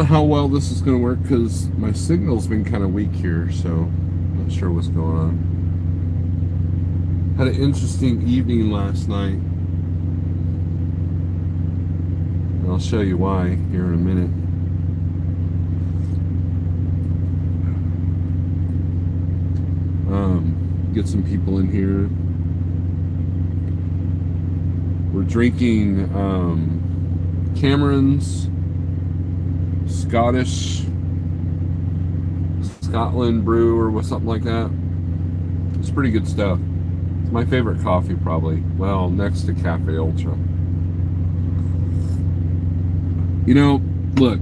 know how well this is going to work because my signal's been kind of weak here, so I'm not sure what's going on. Had an interesting evening last night. I'll show you why here in a minute. Get some people in here. We're drinking Cameron's Scotland brew or something like that. It's pretty good stuff. It's my favorite coffee probably. Well, next to Cafe Ultra. You know, look,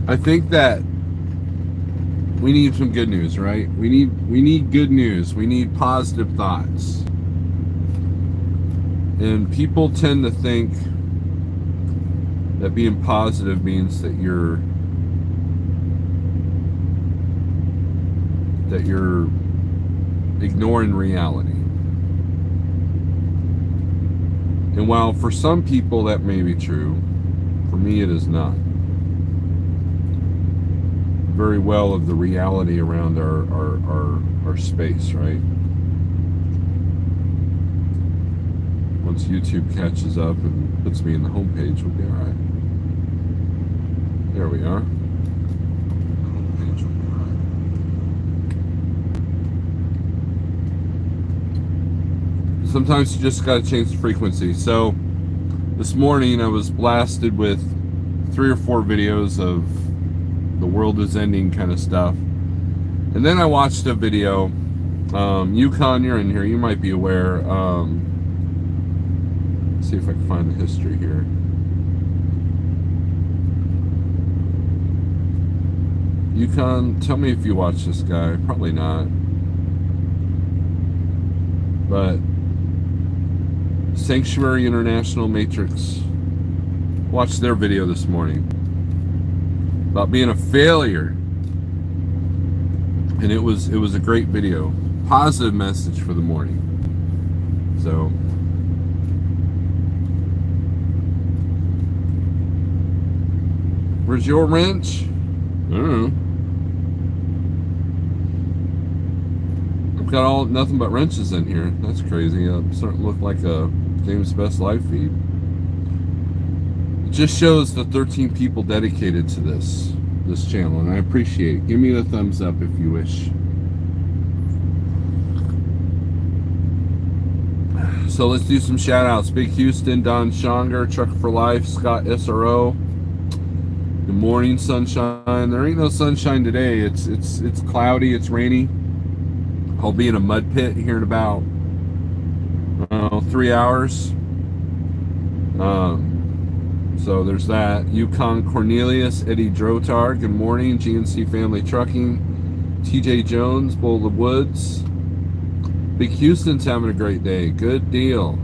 I think that we need some good news, right? We need good news. We need positive thoughts. And people tend to think that being positive means that you're ignoring reality. And while for some people that may be true, for me it is not. Very well of the reality around our space, right? Once YouTube catches up and puts me in the homepage, we'll be alright. There we are. Sometimes you just gotta change the frequency. So this morning I was blasted with 3 or 4 videos of the world is ending kind of stuff, and then I watched a video. Yukon, you're in here, you might be aware. Let's see if I can find the history here. Yukon, tell me if you watch this guy. Probably not, but Sanctuary International Matrix, watched their video this morning about being a failure, and it was a great video, positive message for the morning. So where's your wrench? I don't know. I've got nothing but wrenches in here. That's crazy. I'm starting to look like a James Best live feed. Just shows the 13 people dedicated to this channel, and I appreciate it. Give me the thumbs up if you wish. So let's do some shout outs. Big Houston, Don Shonger, Trucker for Life, Scott SRO. Good morning, sunshine. There ain't no sunshine today. It's cloudy, it's rainy. I'll be in a mud pit here in about 3 hours. So there's that. Yukon Cornelius, Eddie Drotar, good morning. GNC Family Trucking, TJ Jones, Bull of the Woods. Big Houston's having a great day. Good deal.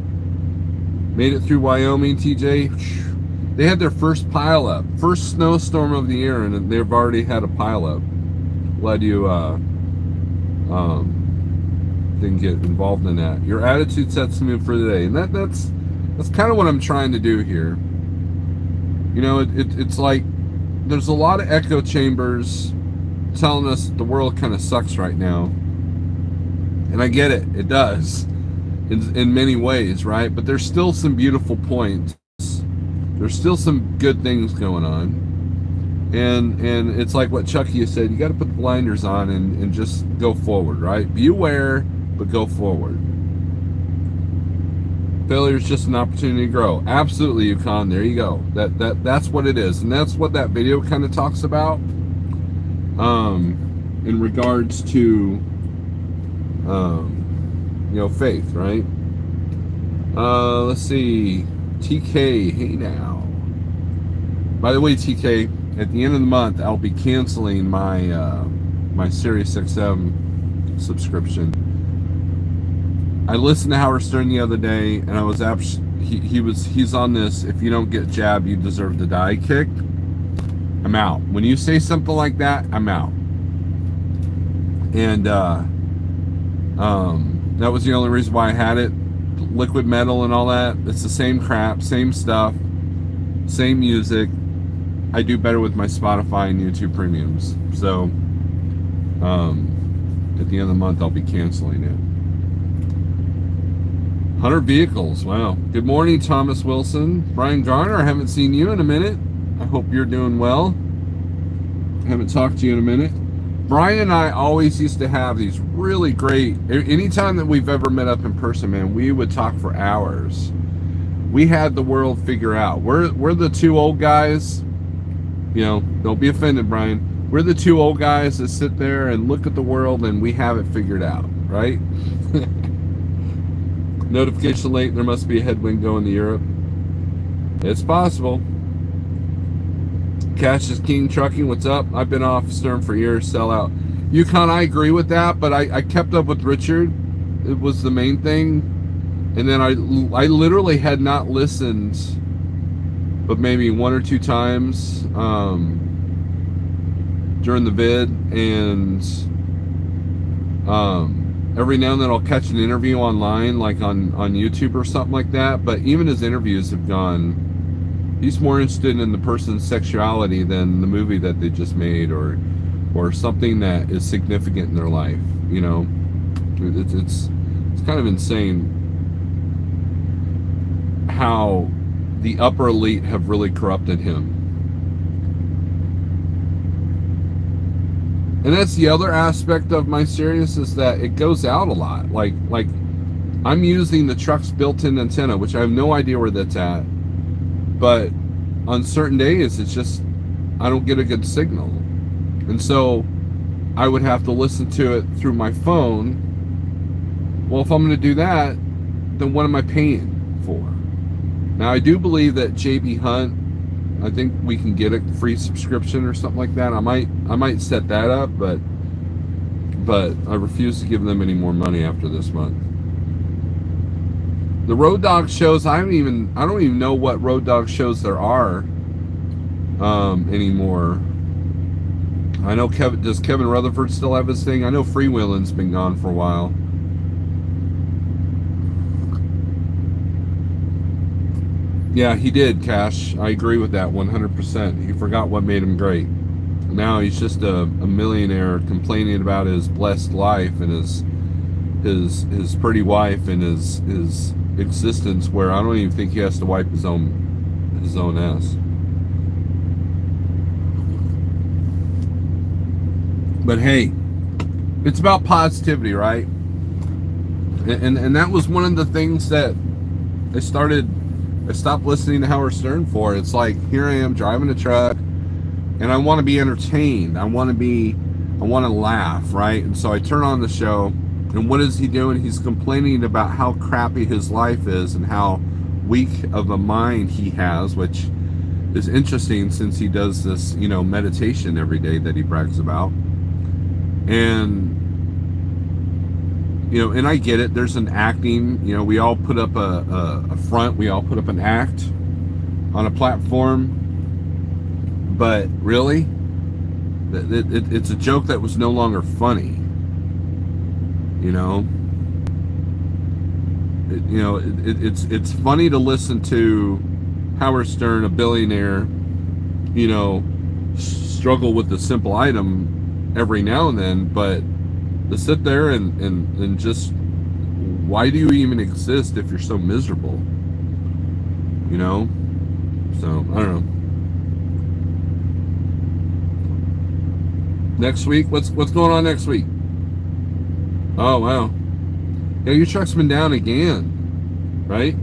Made it through Wyoming, TJ. They had their first pileup, first snowstorm of the year, and they've already had a pileup. Glad you didn't get involved in that. Your attitude sets the mood for the day, and that's kind of what I'm trying to do here. You know, it's like there's a lot of echo chambers telling us that the world kind of sucks right now. And I get it, it does in many ways, right? But there's still some beautiful points. There's still some good things going on. And it's like what Chucky said, you got to put the blinders on and just go forward, right? Be aware, but go forward. Failure is just an opportunity to grow. Absolutely, Yukon. There you go. That's what it is, and that's what that video kind of talks about. In regards to, faith, right? Let's see. TK, hey now. By the way, TK, at the end of the month, I'll be canceling my my SiriusXM subscription. I listened to Howard Stern the other day, and I was he's on this, if you don't get jabbed, you deserve to die kick. I'm out. When you say something like that, I'm out. And that was the only reason why I had it. Liquid metal and all that, it's the same crap, same stuff. same music. I do better with my Spotify and YouTube premiums. So at the end of the month, I'll be canceling it. 100 vehicles. Wow. Good morning, Thomas Wilson. Brian Garner, I haven't seen you in a minute. I hope you're doing well. I haven't talked to you in a minute. Brian and I always used to have these really great, anytime that we've ever met up in person, man, we would talk for hours. We had the world figured out. We're the two old guys, you know, don't be offended, Brian. We're the two old guys that sit there and look at the world and we have it figured out, right? Notification late, there must be a headwind going to Europe. It's possible. Cash is King Trucking, what's up? I've been off Stern for years, sell out. Yukon, I agree with that, but I kept up with Richard. It was the main thing. And then I literally had not listened, but maybe one or two times during the vid. And every now and then I'll catch an interview online, like on YouTube or something like that. But even his interviews have gone, he's more interested in the person's sexuality than the movie that they just made, or something that is significant in their life. You know, it's kind of insane how the upper elite have really corrupted him. And that's the other aspect of my series, is that it goes out a lot. Like I'm using the truck's built-in antenna, which I have no idea where that's at. But on certain days, it's just, I don't get a good signal. And so I would have to listen to it through my phone. Well, if I'm going to do that, then what am I paying for? Now, I do believe that JB Hunt, I think we can get a free subscription or something like that. I might set that up, but I refuse to give them any more money after this month. The Road Dog shows, I don't even know what Road Dog shows there are anymore. I know does Kevin Rutherford still have his thing? I know Freewheeling's been gone for a while. Yeah, he did, Cash. I agree with that 100%. He forgot what made him great. Now he's just a millionaire complaining about his blessed life and his pretty wife and his existence, where I don't even think he has to wipe his own ass. But hey, it's about positivity, right? And that was one of the things that I stopped listening to Howard Stern for. It's like, here I am driving a truck and I want to be entertained. I want to laugh, right? And so I turn on the show. And what is he doing? He's complaining about how crappy his life is and how weak of a mind he has, which is interesting since he does this, you know, meditation every day that he brags about. And, you know, and I get it. There's an acting, you know, we all put up a front. We all put up an act on a platform. But really, it's a joke that was no longer funny. You know, it's funny to listen to Howard Stern, a billionaire, you know, struggle with the simple item every now and then, but to sit there and just, why do you even exist if you're so miserable? You know? So, I don't know. Next week, what's going on next week? Oh, wow. Yeah, your truck's been down again, right?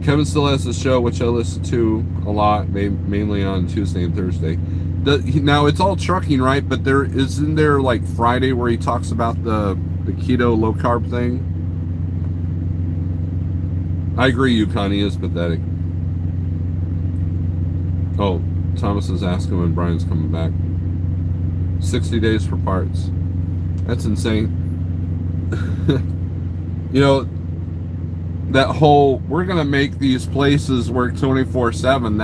Kevin still has the show, which I listen to a lot, mainly on Tuesday and Thursday. Now, it's all trucking, right? But isn't there like Friday where he talks about the keto low carb thing? I agree, Yukon, he is pathetic. Oh, Thomas is asking when Brian's coming back. 60 days for parts. That's insane. You know, that whole, we're gonna make these places work 24/7,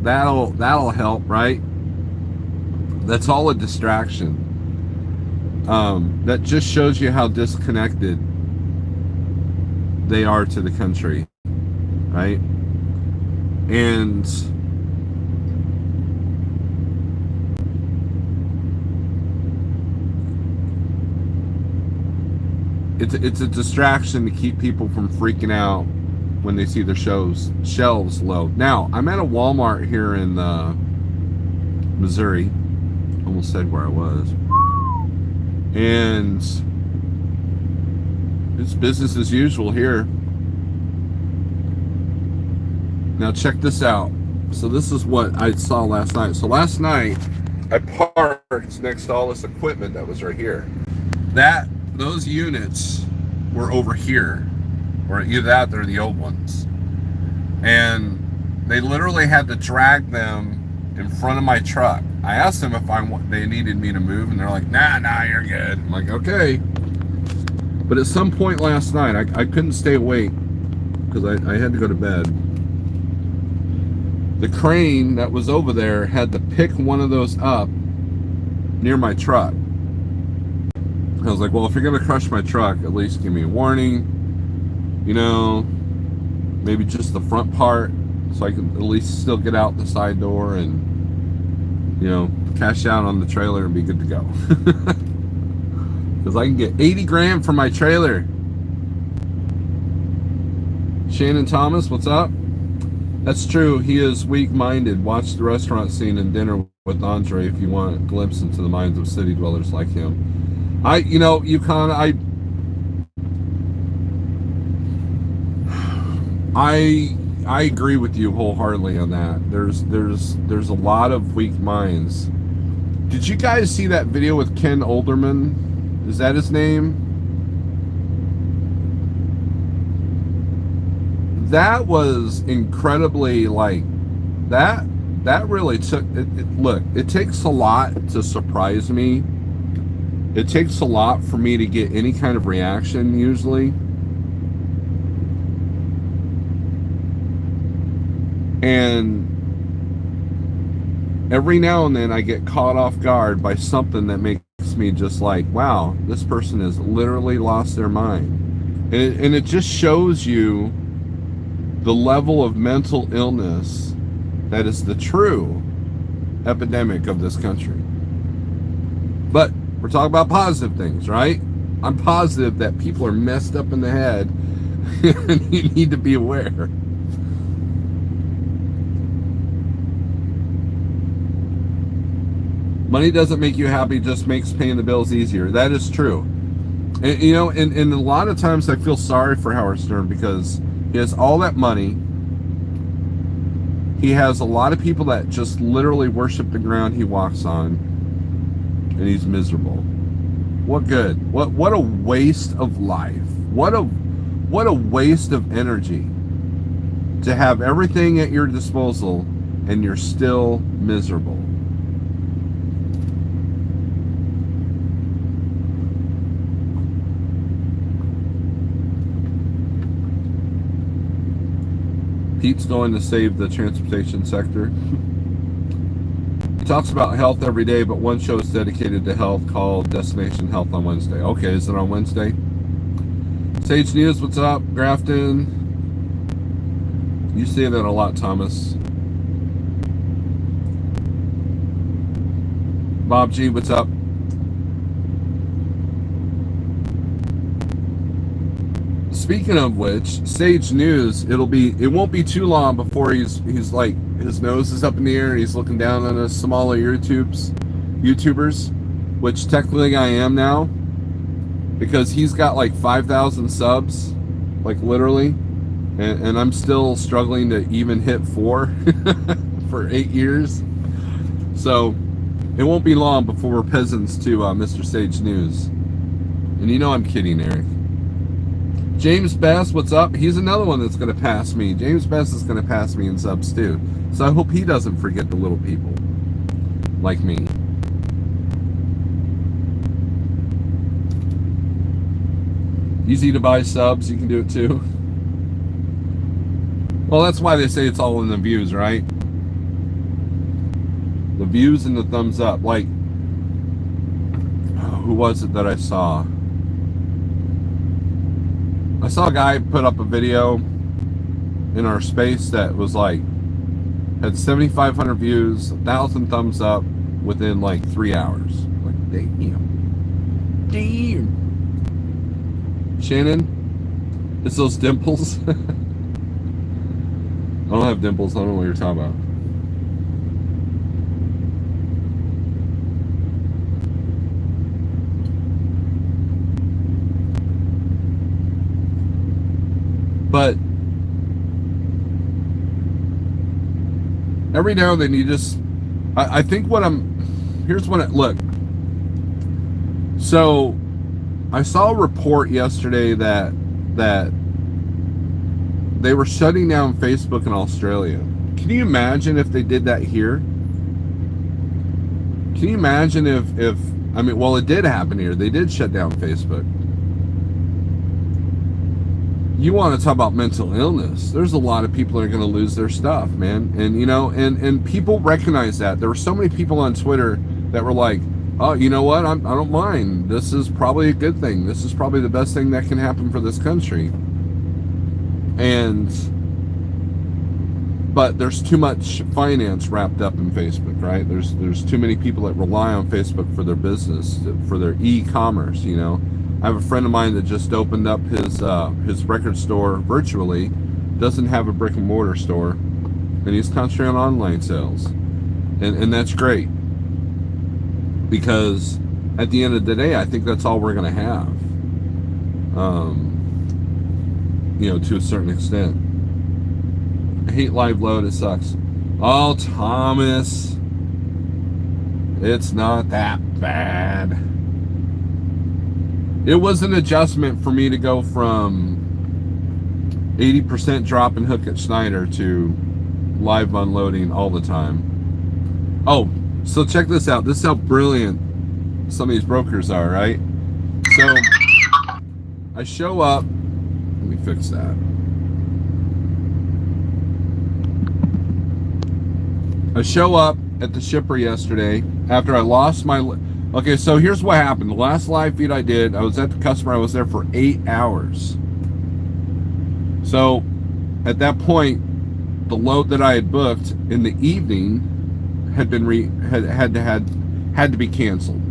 that'll help, right? That's all a distraction. That just shows you how disconnected they are to the country, right? And it's a distraction to keep people from freaking out when they see their shelves low. Now, I'm at a Walmart here in Missouri. Almost said where I was. And it's business as usual here. Now check this out. So this is what I saw last night. So last night I parked next to all this equipment that was right here. Those units were over here, or either that or the old ones. And they literally had to drag them in front of my truck. I asked them if they needed me to move, and they're like, nah, you're good. I'm like, okay. But at some point last night, I couldn't stay awake because I had to go to bed. The crane that was over there had to pick one of those up near my truck. I was like, well, if you're going to crush my truck, at least give me a warning. You know, maybe just the front part so I can at least still get out the side door and, you know, cash out on the trailer and be good to go. Because I can get 80 grand for my trailer. Shannon Thomas, what's up? That's true. He is weak-minded. Watch the restaurant scene in Dinner with Andre if you want a glimpse into the minds of city dwellers like him. I agree with you wholeheartedly on that. There's a lot of weak minds. Did you guys see that video with Ken Olderman? Is that his name? That was incredibly, like, that really took it. Look, it takes a lot to surprise me. It takes a lot for me to get any kind of reaction usually. And every now and then I get caught off guard by something that makes me just like, wow, this person has literally lost their mind. And it just shows you the level of mental illness that is the true epidemic of this country. But we're talking about positive things, right? I'm positive that people are messed up in the head and you need to be aware. Money doesn't make you happy, just makes paying the bills easier. That is true. And, you know, and a lot of times I feel sorry for Howard Stern because he has all that money. He has a lot of people that just literally worship the ground he walks on. And he's miserable. What good? What a waste of life. What a waste of energy to have everything at your disposal and you're still miserable. Pete's going to save the transportation sector. He talks about health every day, but one show is dedicated to health called Destination Health on Wednesday. Okay, is it on Wednesday? Sage News, what's up? Grafton. You say that a lot, Thomas. Bob G, what's up? Speaking of which, Sage News, it won't be too long before he's like, his nose is up in the air and he's looking down on us smaller YouTubers, which technically I am now, because he's got like 5,000 subs, like literally, and I'm still struggling to even hit 4 for 8 years. So it won't be long before we're peasants to Mr. Sage News. And you know I'm kidding, Eric. James Best, what's up? He's another one that's going to pass me. James Best is going to pass me in subs too. So I hope he doesn't forget the little people like me. Easy to buy subs. You can do it too. Well, that's why they say it's all in the views, right? The views and the thumbs up. Like, who was it that I saw? I saw a guy put up a video in our space that was like Had 7,500 views, 1,000 thumbs up within like 3 hours. Like, damn. Shannon, it's those dimples. I don't have dimples. I don't know what you're talking about. But every now and then you just, I think here's what look. So I saw a report yesterday that they were shutting down Facebook in Australia. Can you imagine if they did that here? Can you imagine if I mean, well, it did happen here. They did shut down Facebook. You want to talk about mental illness. There's a lot of people that are going to lose their stuff, man. And, you know, and people recognize that. There were so many people on Twitter that were like, oh, you know what? I don't mind. This is probably a good thing. This is probably the best thing that can happen for this country. But there's too much finance wrapped up in Facebook, right? There's too many people that rely on Facebook for their business, for their e-commerce, you know. I have a friend of mine that just opened up his record store virtually, doesn't have a brick and mortar store, and he's concentrating on online sales. And that's great. Because at the end of the day, I think that's all we're going to have. You know, to a certain extent. I hate live load, it sucks. Oh, Thomas. It's not that bad. It was an adjustment for me to go from 80% drop and hook at Schneider to live unloading all the time. Oh, so check this out. This is how brilliant some of these brokers are, right? So I show up. Let me fix that. I show up at the shipper yesterday after I lost my... Okay, so here's what happened. The last live feed I did, I was at the customer. I was there for 8 hours. So at that point, the load that I had booked in the evening had been had to be canceled.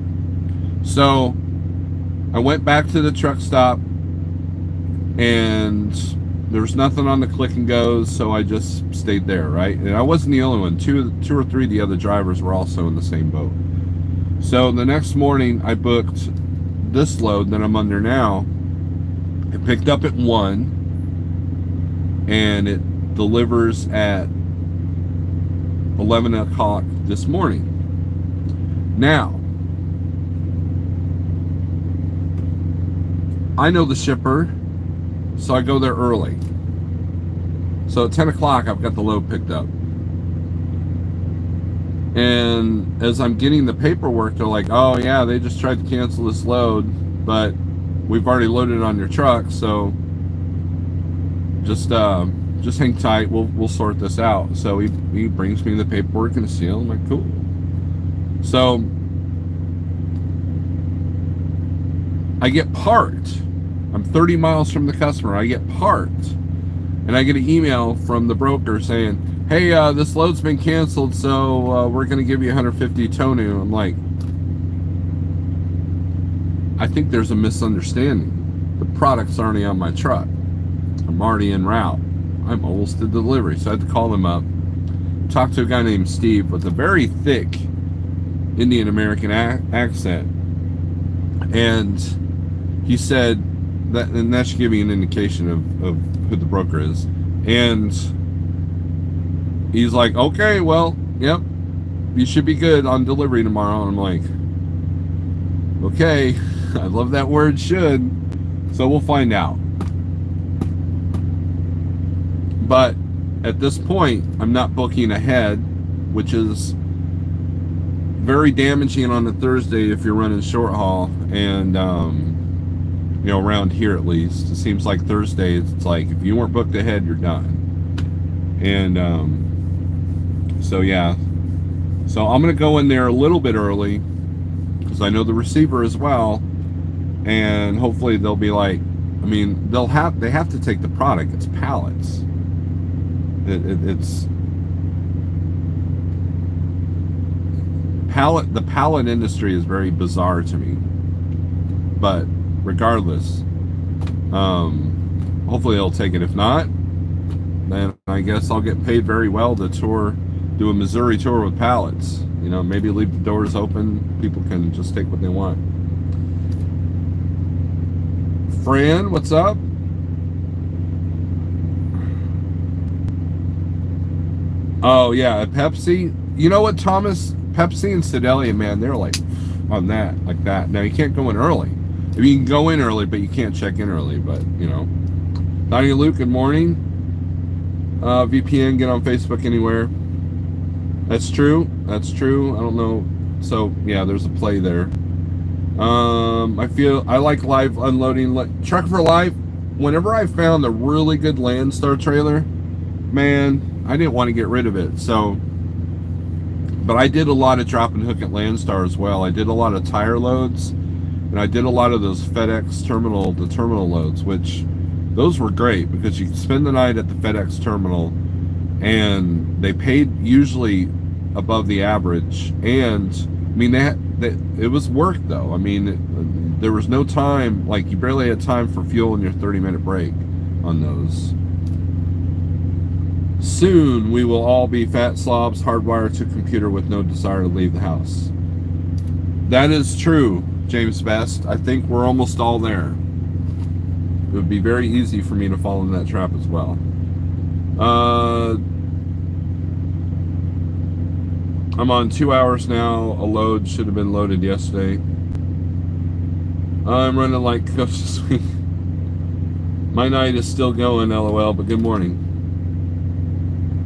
So I went back to the truck stop, and there was nothing on the click and goes, so I just stayed there, right? And I wasn't the only one. Two or three of the other drivers were also in the same boat. So the next morning, I booked this load that I'm under now. It picked up at 1, and it delivers at 11 o'clock this morning. Now, I know the shipper, so I go there early. So at 10 o'clock, I've got the load picked up. And as I'm getting the paperwork, they're like, oh yeah, they just tried to cancel this load, but we've already loaded it on your truck, so just hang tight, we'll sort this out. So he brings me the paperwork and a seal. I'm like, cool. So I get parked. I'm 30 miles from the customer. I get parked, and I get an email from the broker saying, hey, this load's been canceled, so we're going to give you 150 tonu. I'm like, I think there's a misunderstanding. The product's already on my truck. I'm already en route. I'm almost to delivery. So I had to call him up, talk to a guy named Steve with a very thick Indian American accent. And he said, and that should give you an indication of who the broker is. And he's like, okay, well, yep, you should be good on delivery tomorrow. And I'm like, okay, I love that word should. So we'll find out. But at this point, I'm not booking ahead, which is very damaging on a Thursday if you're running short haul. And, you know, around here at least, it seems like Thursdays, it's like, if you weren't booked ahead, you're done. And, so yeah, so I'm gonna go in there a little bit early because I know the receiver as well, and hopefully they'll be like, I mean, they have to take the product. It's pallets. It's pallet industry is very bizarre to me. But regardless, hopefully they'll take it. If not, then I guess I'll get paid very well to do a Missouri tour with pallets. You know, maybe leave the doors open. People can just take what they want. Fran, what's up? Oh yeah, Pepsi. You know what, Thomas? Pepsi and Sedalia, man, they're like on that, like that. Now you can't go in early. I mean, you can go in early, but you can't check in early. But you know, Donnie Luke, good morning. VPN, get on Facebook anywhere. That's true. That's true. I don't know. So yeah, there's a play there. I like live unloading. Truck for Life. Whenever I found a really good Landstar trailer, man, I didn't want to get rid of it. So, but I did a lot of drop and hook at Landstar as well. I did a lot of tire loads, and I did a lot of those FedEx terminal to terminal loads, which those were great because you could spend the night at the FedEx terminal, and they paid usually above the average. And I mean, it was work though. I mean, there was no time, like you barely had time for fuel in your 30-minute break on those. Soon we will all be fat slobs hardwired to a computer with no desire to leave the house. That is true, James Best. I think we're almost all there. It would be very easy for me to fall in that trap as well. I'm on 2 hours now. A load should have been loaded yesterday. I'm running like coach this week. My night is still going, LOL, but good morning.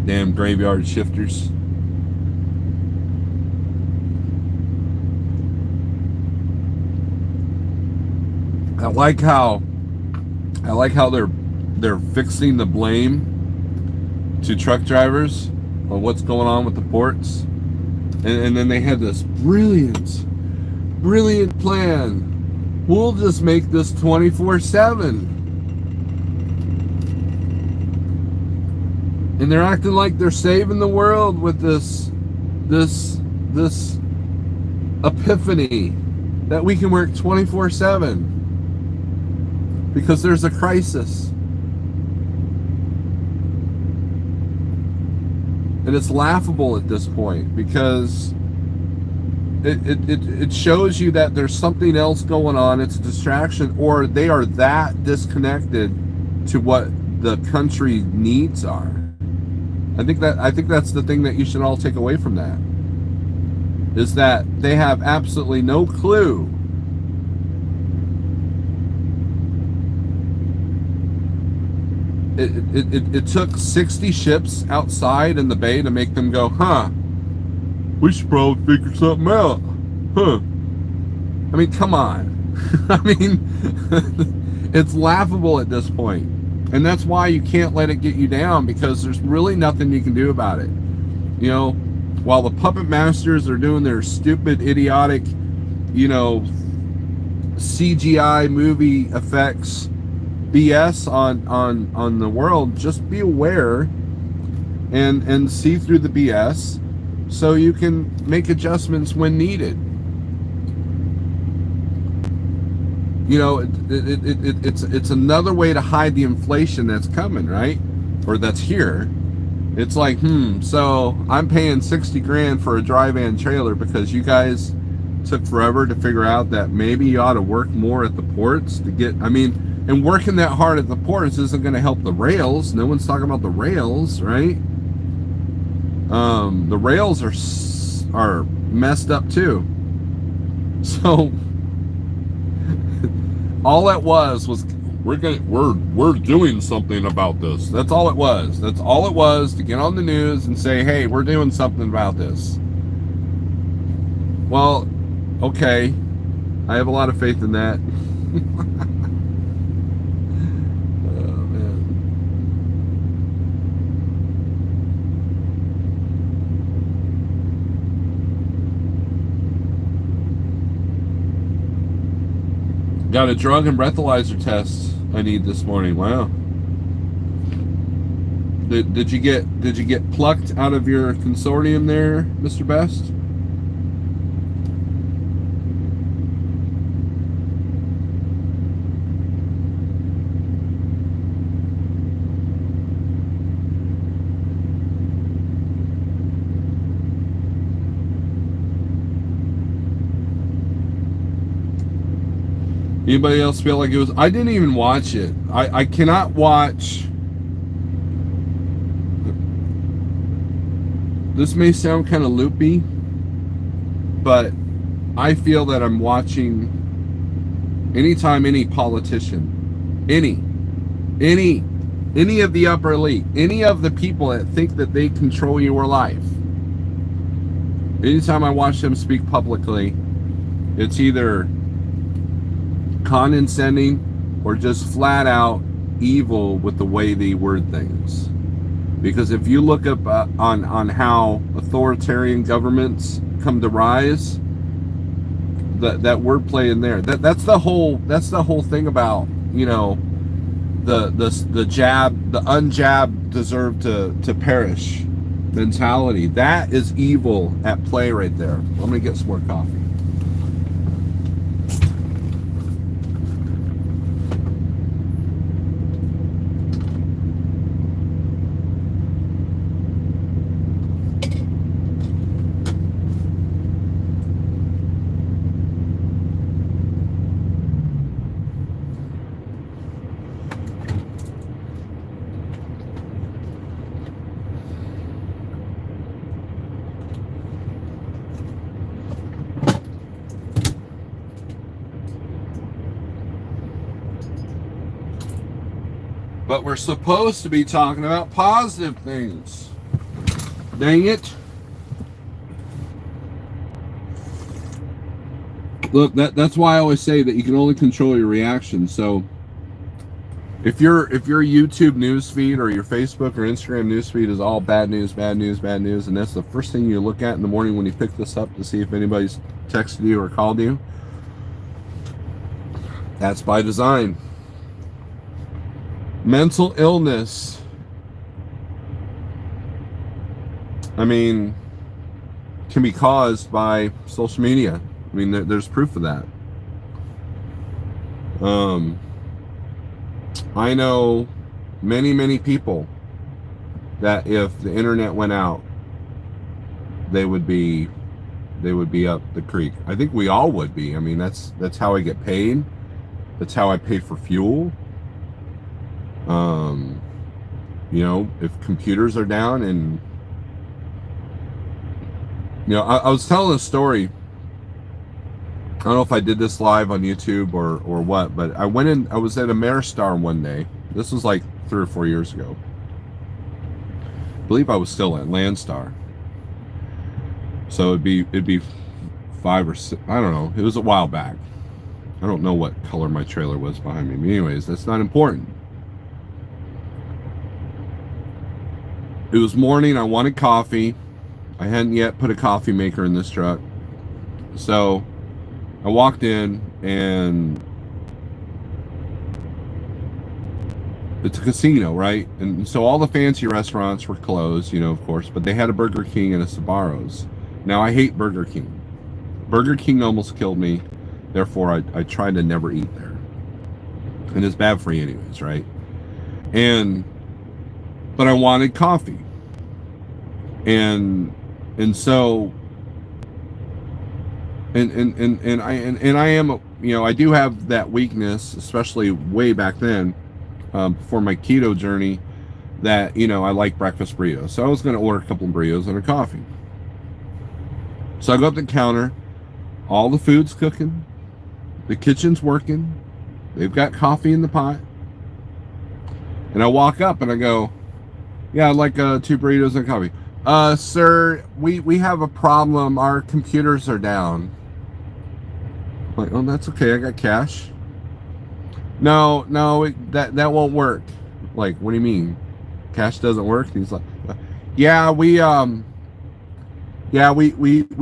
Damn graveyard shifters. I like how they're fixing the blame to truck drivers on what's going on with the ports. And then they had this brilliant plan. We'll just make this 24/7. And they're acting like they're saving the world with this epiphany that we can work 24/7 because there's a crisis. And it's laughable at this point because it shows you that there's something else going on. It's a distraction, or they are that disconnected to what the country needs are. I think that's the thing that you should all take away from that, is that they have absolutely no clue. It took 60 ships outside in the bay to make them go, huh, we should probably figure something out, huh? I mean, come on. I mean, it's laughable at this point. And that's why you can't let it get you down, because there's really nothing you can do about it. You know, while the puppet masters are doing their stupid, idiotic, you know, CGI movie effects BS on the world, just be aware and see through the BS so you can make adjustments when needed. You know, it's another way to hide the inflation that's coming, right? Or that's here. It's like, so I'm paying 60 grand for a dry van trailer because you guys took forever to figure out that maybe you ought to work more at the ports to get, I mean, and working that hard at the ports isn't going to help the rails. No one's talking about the rails, right? The rails are messed up too. So all that was we're doing something about this. That's all it was. That's all it was, to get on the news and say, hey, we're doing something about this. Well, okay. I have a lot of faith in that. Got a drug and breathalyzer test I need this morning. Wow. Did you get plucked out of your consortium there, Mr. Best? Anybody else feel like it was? I didn't even watch it. I cannot watch. This may sound kind of loopy, but I feel that I'm watching anytime any politician, any of the upper elite, any of the people that think that they control your life. Anytime I watch them speak publicly, it's either condescending or just flat out evil with the way they word things. Because if you look up on how authoritarian governments come to rise, that wordplay in there, that's the whole thing about, you know, the unjabbed deserve to perish mentality. That is evil at play right there. I'm gonna get some more coffee. But we're supposed to be talking about positive things. Dang it. Look, that's why I always say that you can only control your reactions. So if your YouTube newsfeed or your Facebook or Instagram newsfeed is all bad news, and that's the first thing you look at in the morning when you pick this up to see if anybody's texted you or called you, that's by design. Mental illness, I mean, can be caused by social media. I mean, there's proof of that. I know many people that if the internet went out, they would be up the creek. I think we all would be. I mean, that's how I get paid. That's how I pay for fuel. You know, if computers are down, and you know, I was telling a story. I don't know if I did this live on YouTube or what, but I was at Ameristar one day. This was like 3 or 4 years ago. I believe I was still at Landstar. So it'd be 5 or 6, I don't know. It was a while back. I don't know what color my trailer was behind me. But anyways, that's not important. It was morning. I wanted coffee. I hadn't yet put a coffee maker in this truck. So I walked in, and it's a casino, right? And so all the fancy restaurants were closed, you know, of course, but they had a Burger King and a Sbarro's. Now, I hate Burger King. Burger King almost killed me. Therefore, I tried to never eat there. And it's bad for you anyways, right? But I wanted coffee. And so and I am, you know, I do have that weakness, especially way back then, before my keto journey, that, you know, I like breakfast burritos. So I was going to order a couple of burritos and a coffee. So I go up to the counter, all the food's cooking, the kitchen's working, they've got coffee in the pot, and I walk up and I go, yeah, I'd like 2 burritos and a coffee. Sir, we have a problem. Our computers are down. I'm like, oh, that's okay. I got cash. No, that won't work. Like, what do you mean? Cash doesn't work? And he's like, yeah, we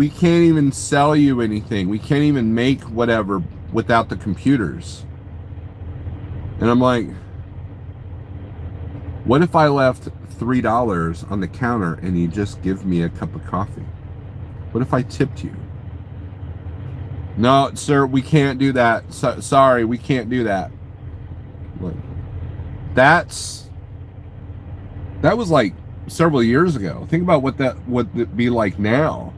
can't even sell you anything. We can't even make whatever without the computers. And I'm like, what if I left $3 on the counter and you just give me a cup of coffee? What if I tipped you? No, sir, we can't do that. Sorry, we can't do that. Look, that was like several years ago. Think about what that would be like now.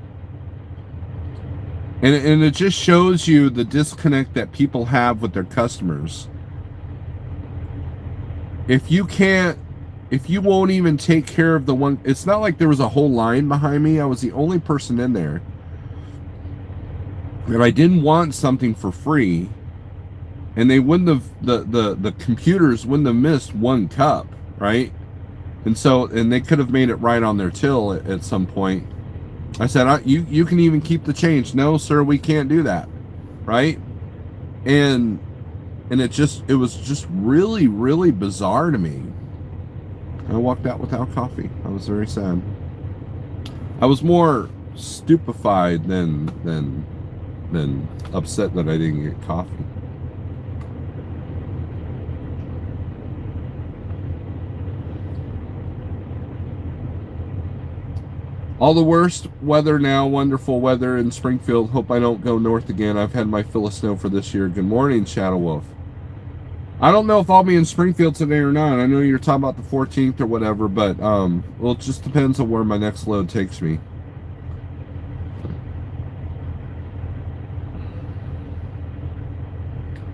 And it just shows you the disconnect that people have with their customers. If you can't, if you won't even take care of the one, it's not like there was a whole line behind me. I was the only person in there. And I didn't want something for free. And they wouldn't have, the computers wouldn't have missed one cup, right? And so, and they could have made it right on their till at some point. I said, you can even keep the change. No, sir, we can't do that, right? And it was just really, really bizarre to me. I walked out without coffee. I was very sad. I was more stupefied than upset that I didn't get coffee. All the worst weather now, wonderful weather in Springfield. Hope I don't go north again. I've had my fill of snow for this year. Good morning, Shadow Wolf. I don't know if I'll be in Springfield today or not. I know you're talking about the 14th or whatever, but well, it just depends on where my next load takes me.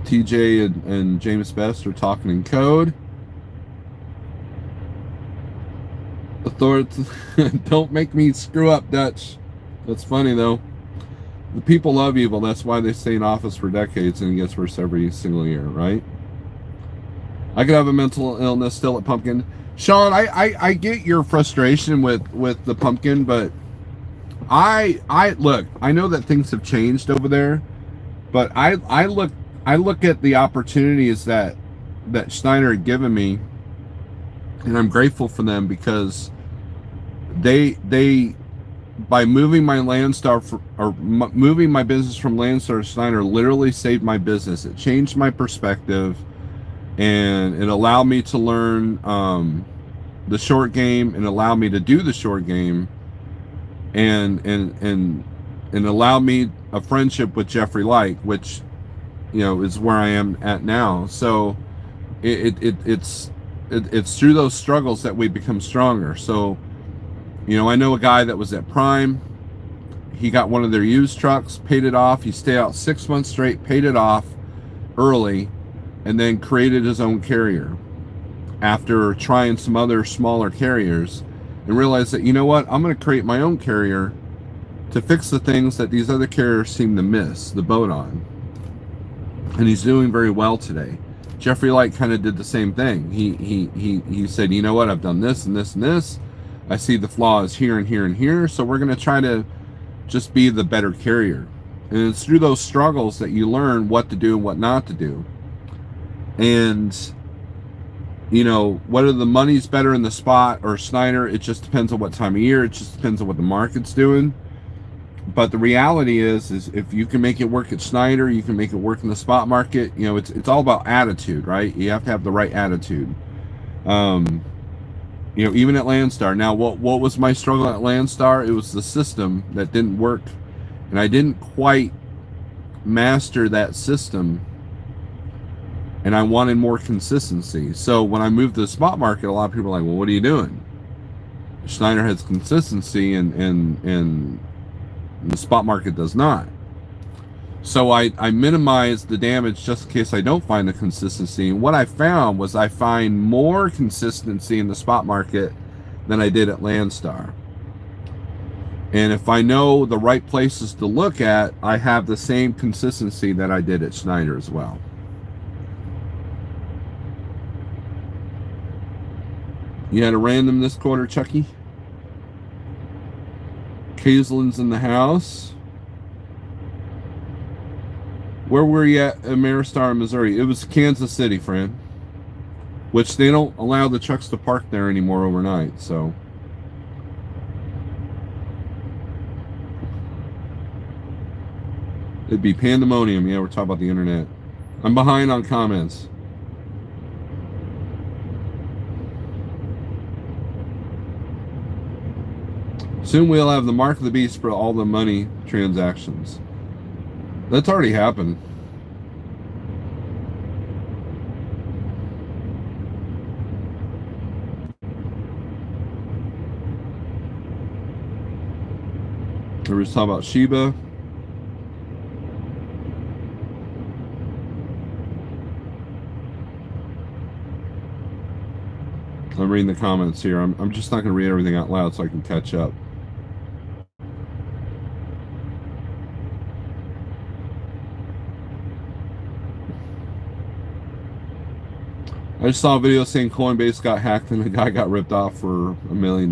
TJ and James Best are talking in code. Authority, don't make me screw up, Dutch. That's funny though. The people love evil. That's why they stay in office for decades, and it gets worse every single year, right? I could have a mental illness still at Pumpkin. Sean, I get your frustration with the Pumpkin, but I look. I know that things have changed over there, but I look at the opportunities that Schneider had given me, and I'm grateful for them because they by moving my Landstar moving my business from Landstar to Schneider literally saved my business. It changed my perspective, and it allowed me to learn the short game, and allowed me to do the short game, and allowed me a friendship with Jeffrey Light, which is where I am at now. So it's through those struggles that we become stronger. So I know a guy that was at Prime. He got one of their used trucks, paid it off. He stayed out 6 months straight, paid it off early, and then created his own carrier after trying some other smaller carriers, and realized that, I'm going to create my own carrier to fix the things that these other carriers seem to miss the boat on. And he's doing very well today. Jeffrey Light kind of did the same thing. He said, I've done this and this and this. I see the flaws here and here and here, so we're going to try to just be the better carrier. And it's through those struggles that you learn what to do and what not to do. And, whether the money's better in the spot or Schneider, it just depends on what time of year. It just depends on what the market's doing. But the reality is if you can make it work at Schneider, you can make it work in the spot market. It's all about attitude, right? You have to have the right attitude. Even at Landstar. Now, what was my struggle at Landstar? It was the system that didn't work, and I didn't quite master that system, and I wanted more consistency. So when I moved to the spot market, a lot of people are like, well, what are you doing? Schneider has consistency, and the spot market does not. So I minimized the damage just in case I don't find the consistency. And what I found was I find more consistency in the spot market than I did at Landstar. And if I know the right places to look at, I have the same consistency that I did at Schneider as well. You had a random this quarter, Chucky? Kaislin's in the house. Where were you at Ameristar, Missouri? It was Kansas City, friend. Which they don't allow the trucks to park there anymore overnight, so. It'd be pandemonium. Yeah, we're talking about the internet. I'm behind on comments. Soon we'll have the mark of the beast for all the money transactions. That's already happened. We were talking about Sheba. I'm reading the comments here. I'm just not going to read everything out loud so I can catch up. I just saw a video saying Coinbase got hacked and the guy got ripped off for $1 million.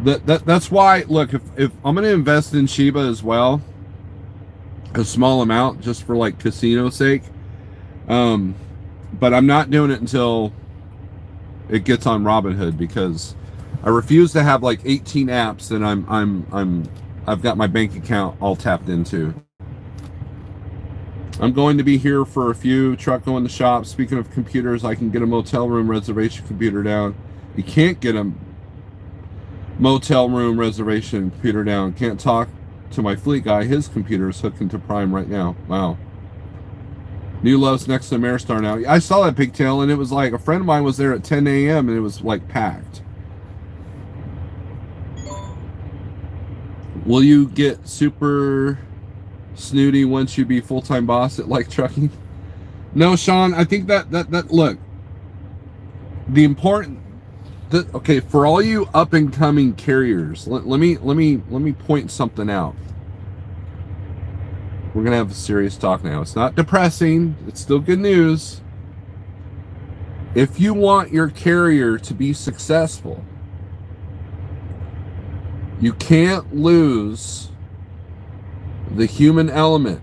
That's why, look, if I'm going to invest in Shiba as well, a small amount just for like casino sake, but I'm not doing it until it gets on Robinhood, because I refuse to have like 18 apps that I've got my bank account all tapped into. I'm going to be here for a few. Truck going to the shop. Speaking of computers, I can get a motel room reservation computer down. You can't get a motel room reservation computer down. Can't talk to my fleet guy. His computer is hooked into Prime right now. Wow. New Love's next to Ameristar now. I saw that pigtail, and it was like a friend of mine was there at 10 a.m. and it was like packed. Will you get super snooty once you be full-time boss at like trucking? No, Sean, I think that look, the important, okay, for all you up and coming carriers, let me point something out. We're gonna have a serious talk now. It's not depressing, it's still good news. If you want your carrier to be successful, you can't lose the human element.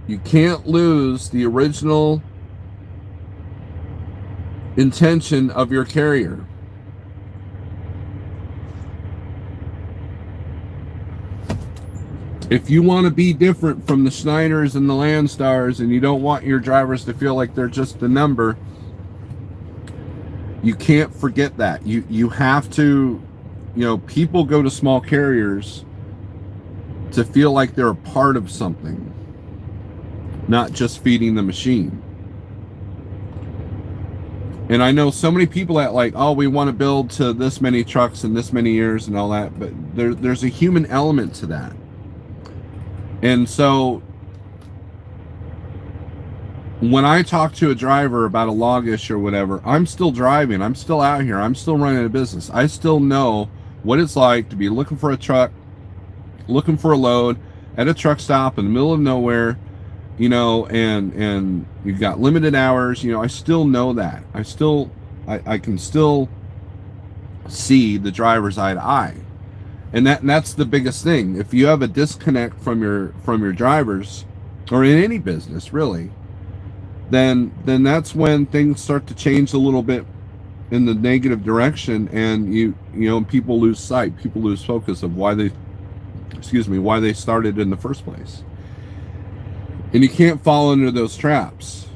You can't lose the original intention of your carrier. If you want to be different from the Schneiders and the Landstars, and you don't want your drivers to feel like they're just a number, you can't forget that. You have to, people go to small carriers to feel like they're a part of something, not just feeding the machine. And I know so many people that like, oh, we want to build to this many trucks in this many years and all that, but there's a human element to that. And so when I talk to a driver about a loggish or whatever, I'm still driving, I'm still out here, I'm still running a business. I still know what it's like to be looking for a truck, looking for a load at a truck stop in the middle of nowhere, and you've got limited hours. I still know that. I can still see the driver's eye to eye. And that's the biggest thing. If you have a disconnect from your drivers, or in any business really, then that's when things start to change a little bit in the negative direction, and people lose sight, people lose focus of why they started in the first place. And you can't fall into those traps,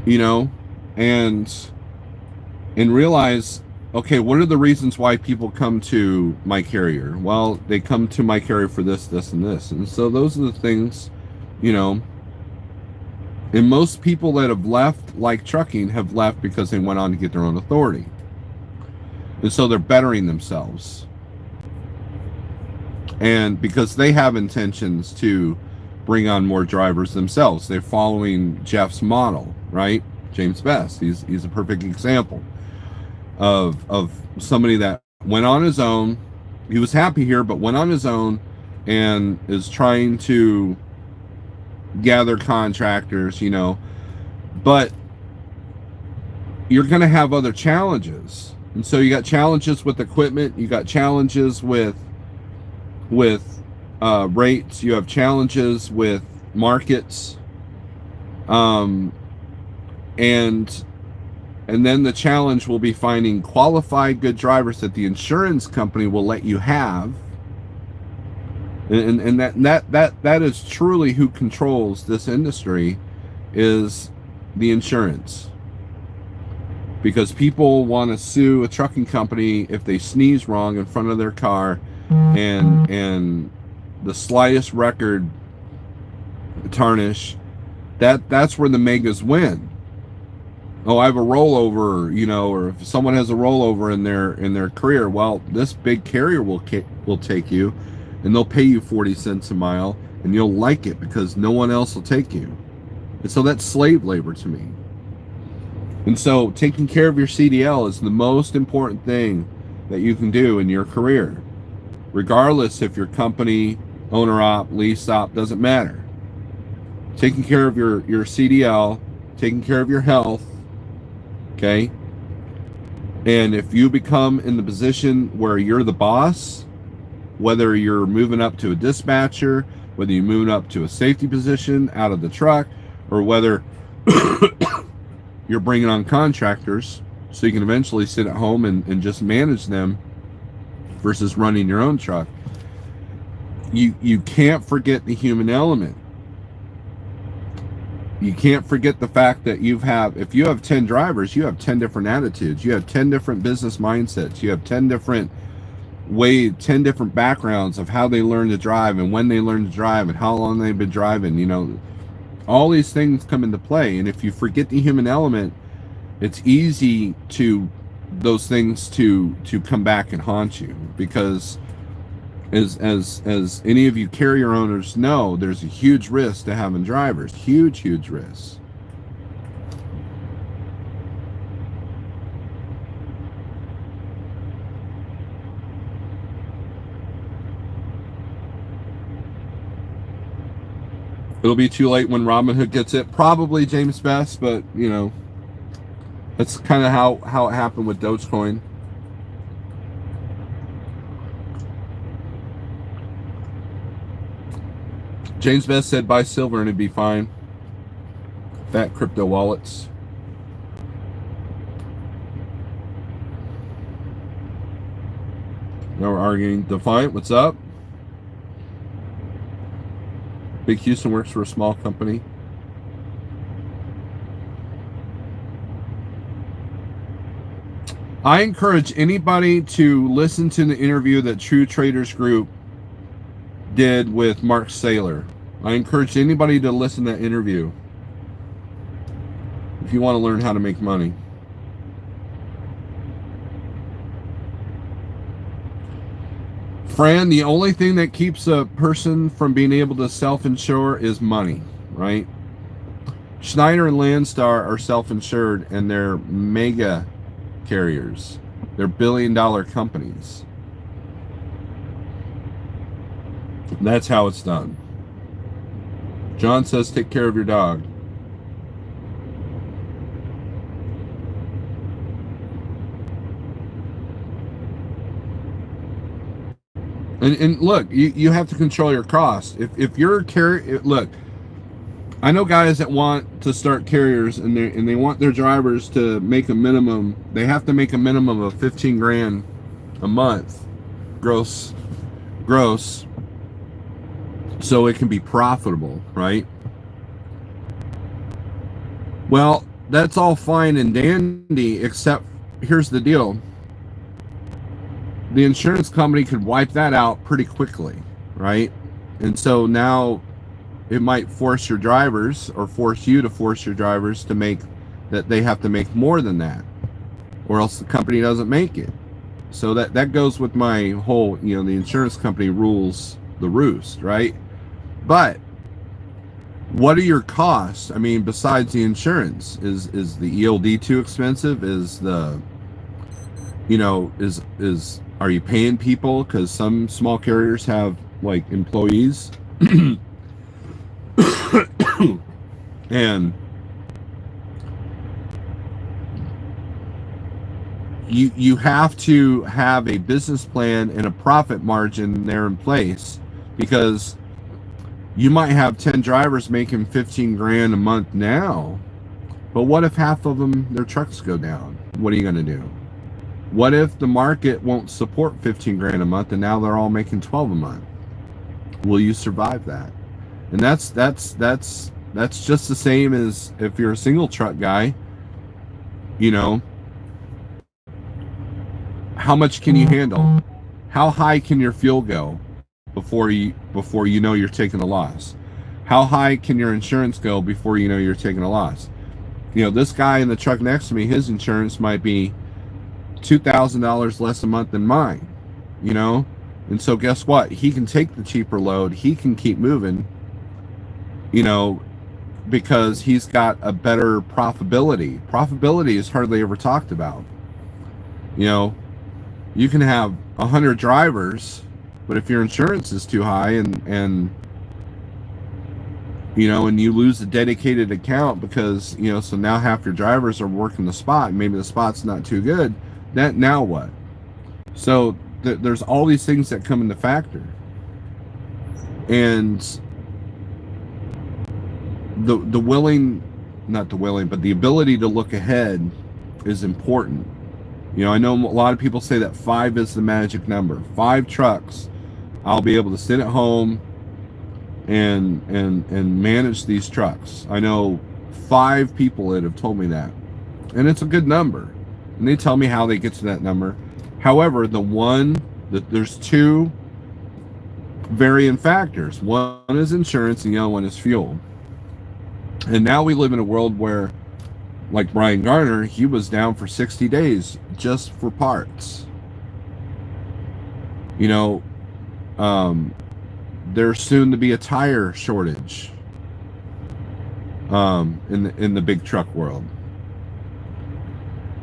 and realize, okay, what are the reasons why people come to my carrier? Well, they come to my carrier for this, this, and this. And so those are the things, and most people that have left like trucking have left because they went on to get their own authority. And so they're bettering themselves. And because they have intentions to bring on more drivers themselves. They're following Jeff's model, right? James Best, he's a perfect example of somebody that went on his own. He was happy here, but went on his own and is trying to gather contractors, but you're going to have other challenges. And so you got challenges with equipment, you got challenges with rates, you have challenges with markets, and then the challenge will be finding qualified good drivers that the insurance company will let you have, and that is truly who controls this industry, is the insurance. Because people want to sue a trucking company if they sneeze wrong in front of their car, and the slightest record tarnish, that's where the megas win. Oh, I have a rollover, or if someone has a rollover in their career, well, this big carrier will take you, and they'll pay you 40 cents a mile, and you'll like it because no one else will take you. And so that's slave labor to me. And so taking care of your CDL is the most important thing that you can do in your career. Regardless if your company, owner op, lease op, doesn't matter. Taking care of your CDL, taking care of your health, okay? And if you become in the position where you're the boss, whether you're moving up to a dispatcher, whether you're moving up to a safety position out of the truck, or whether you're bringing on contractors so you can eventually sit at home and just manage them versus running your own truck, you can't forget the human element. You can't forget the fact that if you have 10 drivers, you have 10 different attitudes. You have 10 different business mindsets. You have 10 different backgrounds of how they learn to drive and when they learn to drive and how long they've been driving. You know, all these things come into play. And if you forget the human element, it's easy to those things to come back and haunt you, because as any of you carrier owners know, there's a huge risk to having drivers. Huge risk. It'll be too late when Robinhood gets it. Probably James Best, but you know, that's kind of how it happened with Dogecoin. James Best said buy silver and it'd be fine. Fat crypto wallets. Now we're arguing. Defiant, what's up? Big Houston works for a small company. I encourage anybody to listen to the interview that True Traders Group did with Mark Saylor. I encourage anybody to listen to that interview if you want to learn how to make money. Fran, the only thing that keeps a person from being able to self-insure is money, right? Schneider and Landstar are self-insured, and they're mega carriers. They're billion-dollar companies. That's how it's done. John says take care of your dog. And look, you have to control your costs. If you're a carrier, look, I know guys that want to start carriers and they want their drivers to make a minimum. They have to make a minimum of 15 grand a month, gross, so it can be profitable, right? Well, that's all fine and dandy, except here's the deal. The insurance company could wipe that out pretty quickly, right? And so now it might force your drivers, or force you to force your drivers to make that they have to make more than that, or else the company doesn't make it. So that goes with my whole, the insurance company rules the roost, right? But what are your costs? I mean, besides the insurance, is the ELD too expensive? Is the, are you paying people? Because some small carriers have like employees, and you have to have a business plan and a profit margin there in place, because you might have 10 drivers making 15 grand a month now, but what if half of them, their trucks go down? What are you going to do? What if the market won't support 15 grand a month and now they're all making 12 a month? Will you survive that? And that's just the same as if you're a single truck guy. How much can you handle? How high can your fuel go before you know you're taking a loss? How high can your insurance go before you know you're taking a loss? This guy in the truck next to me, his insurance might be $2,000 less a month than mine, and so guess what? He can take the cheaper load. He can keep moving, because he's got a better profitability. Profitability is hardly ever talked about. You know, you can have 100 drivers, but if your insurance is too high and you know, and you lose a dedicated account because, you know, so now half your drivers are working the spot, and maybe the spot's not too good, that now what? So there's all these things that come into factor. And the ability to look ahead is important. You know, I know a lot of people say that 5 is the magic number. 5 trucks, I'll be able to sit at home and manage these trucks. I know 5 people that have told me that, and it's a good number, and they tell me how they get to that number. However, there's 2 varying factors. One is insurance and the other one is fuel. And now we live in a world where, like Brian Garner, he was down for 60 days just for parts. You know, there's soon to be a tire shortage in the big truck world.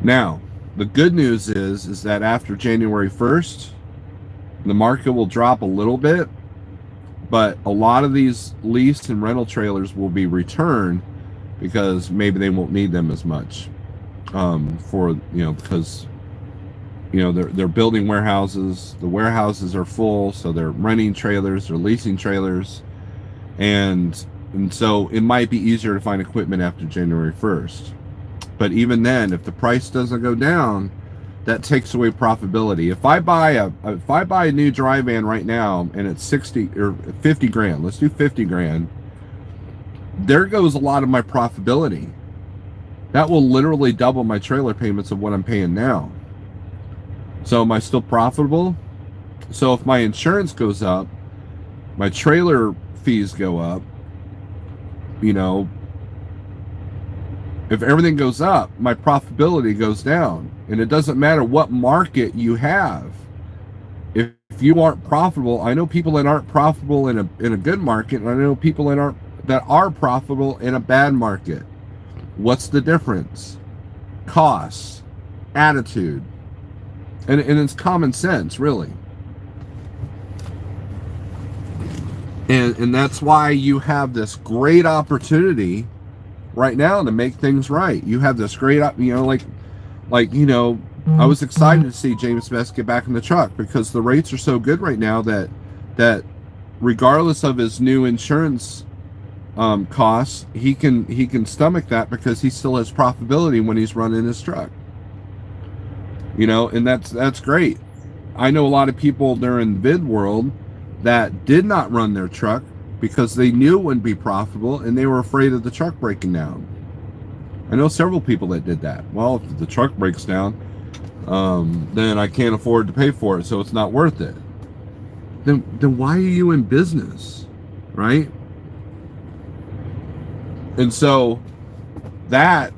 Now, the good news is that after January 1st, the market will drop a little bit, but a lot of these leased and rental trailers will be returned because maybe they won't need them as much because they're building warehouses. The warehouses are full, so they're renting trailers, they're leasing trailers, and so it might be easier to find equipment after January 1st. But even then, if the price doesn't go down, that takes away profitability. If I buy a new dry van right now and it's 60 or 50 grand, let's do 50 grand, there goes a lot of my profitability. That will literally double my trailer payments of what I'm paying now. So am I still profitable? So if my insurance goes up, my trailer fees go up, you know, if everything goes up, my profitability goes down. And it doesn't matter what market you have. If you aren't profitable, I know people that aren't profitable in a good market, and I know people that are profitable in a bad market. What's the difference? Costs, attitude, and it's common sense, really. And that's why you have this great opportunity right now to make things right. You have this great, I was excited to see James Best get back in the truck because the rates are so good right now that regardless of his new insurance costs, he can stomach that because he still has profitability when he's running his truck. You know, and that's great. I know a lot of people during vid world that did not run their truck because they knew it wouldn't be profitable and they were afraid of the truck breaking down. I know several people that did that. Well, if the truck breaks down, then I can't afford to pay for it, so it's not worth it. Then why are you in business, right? And so that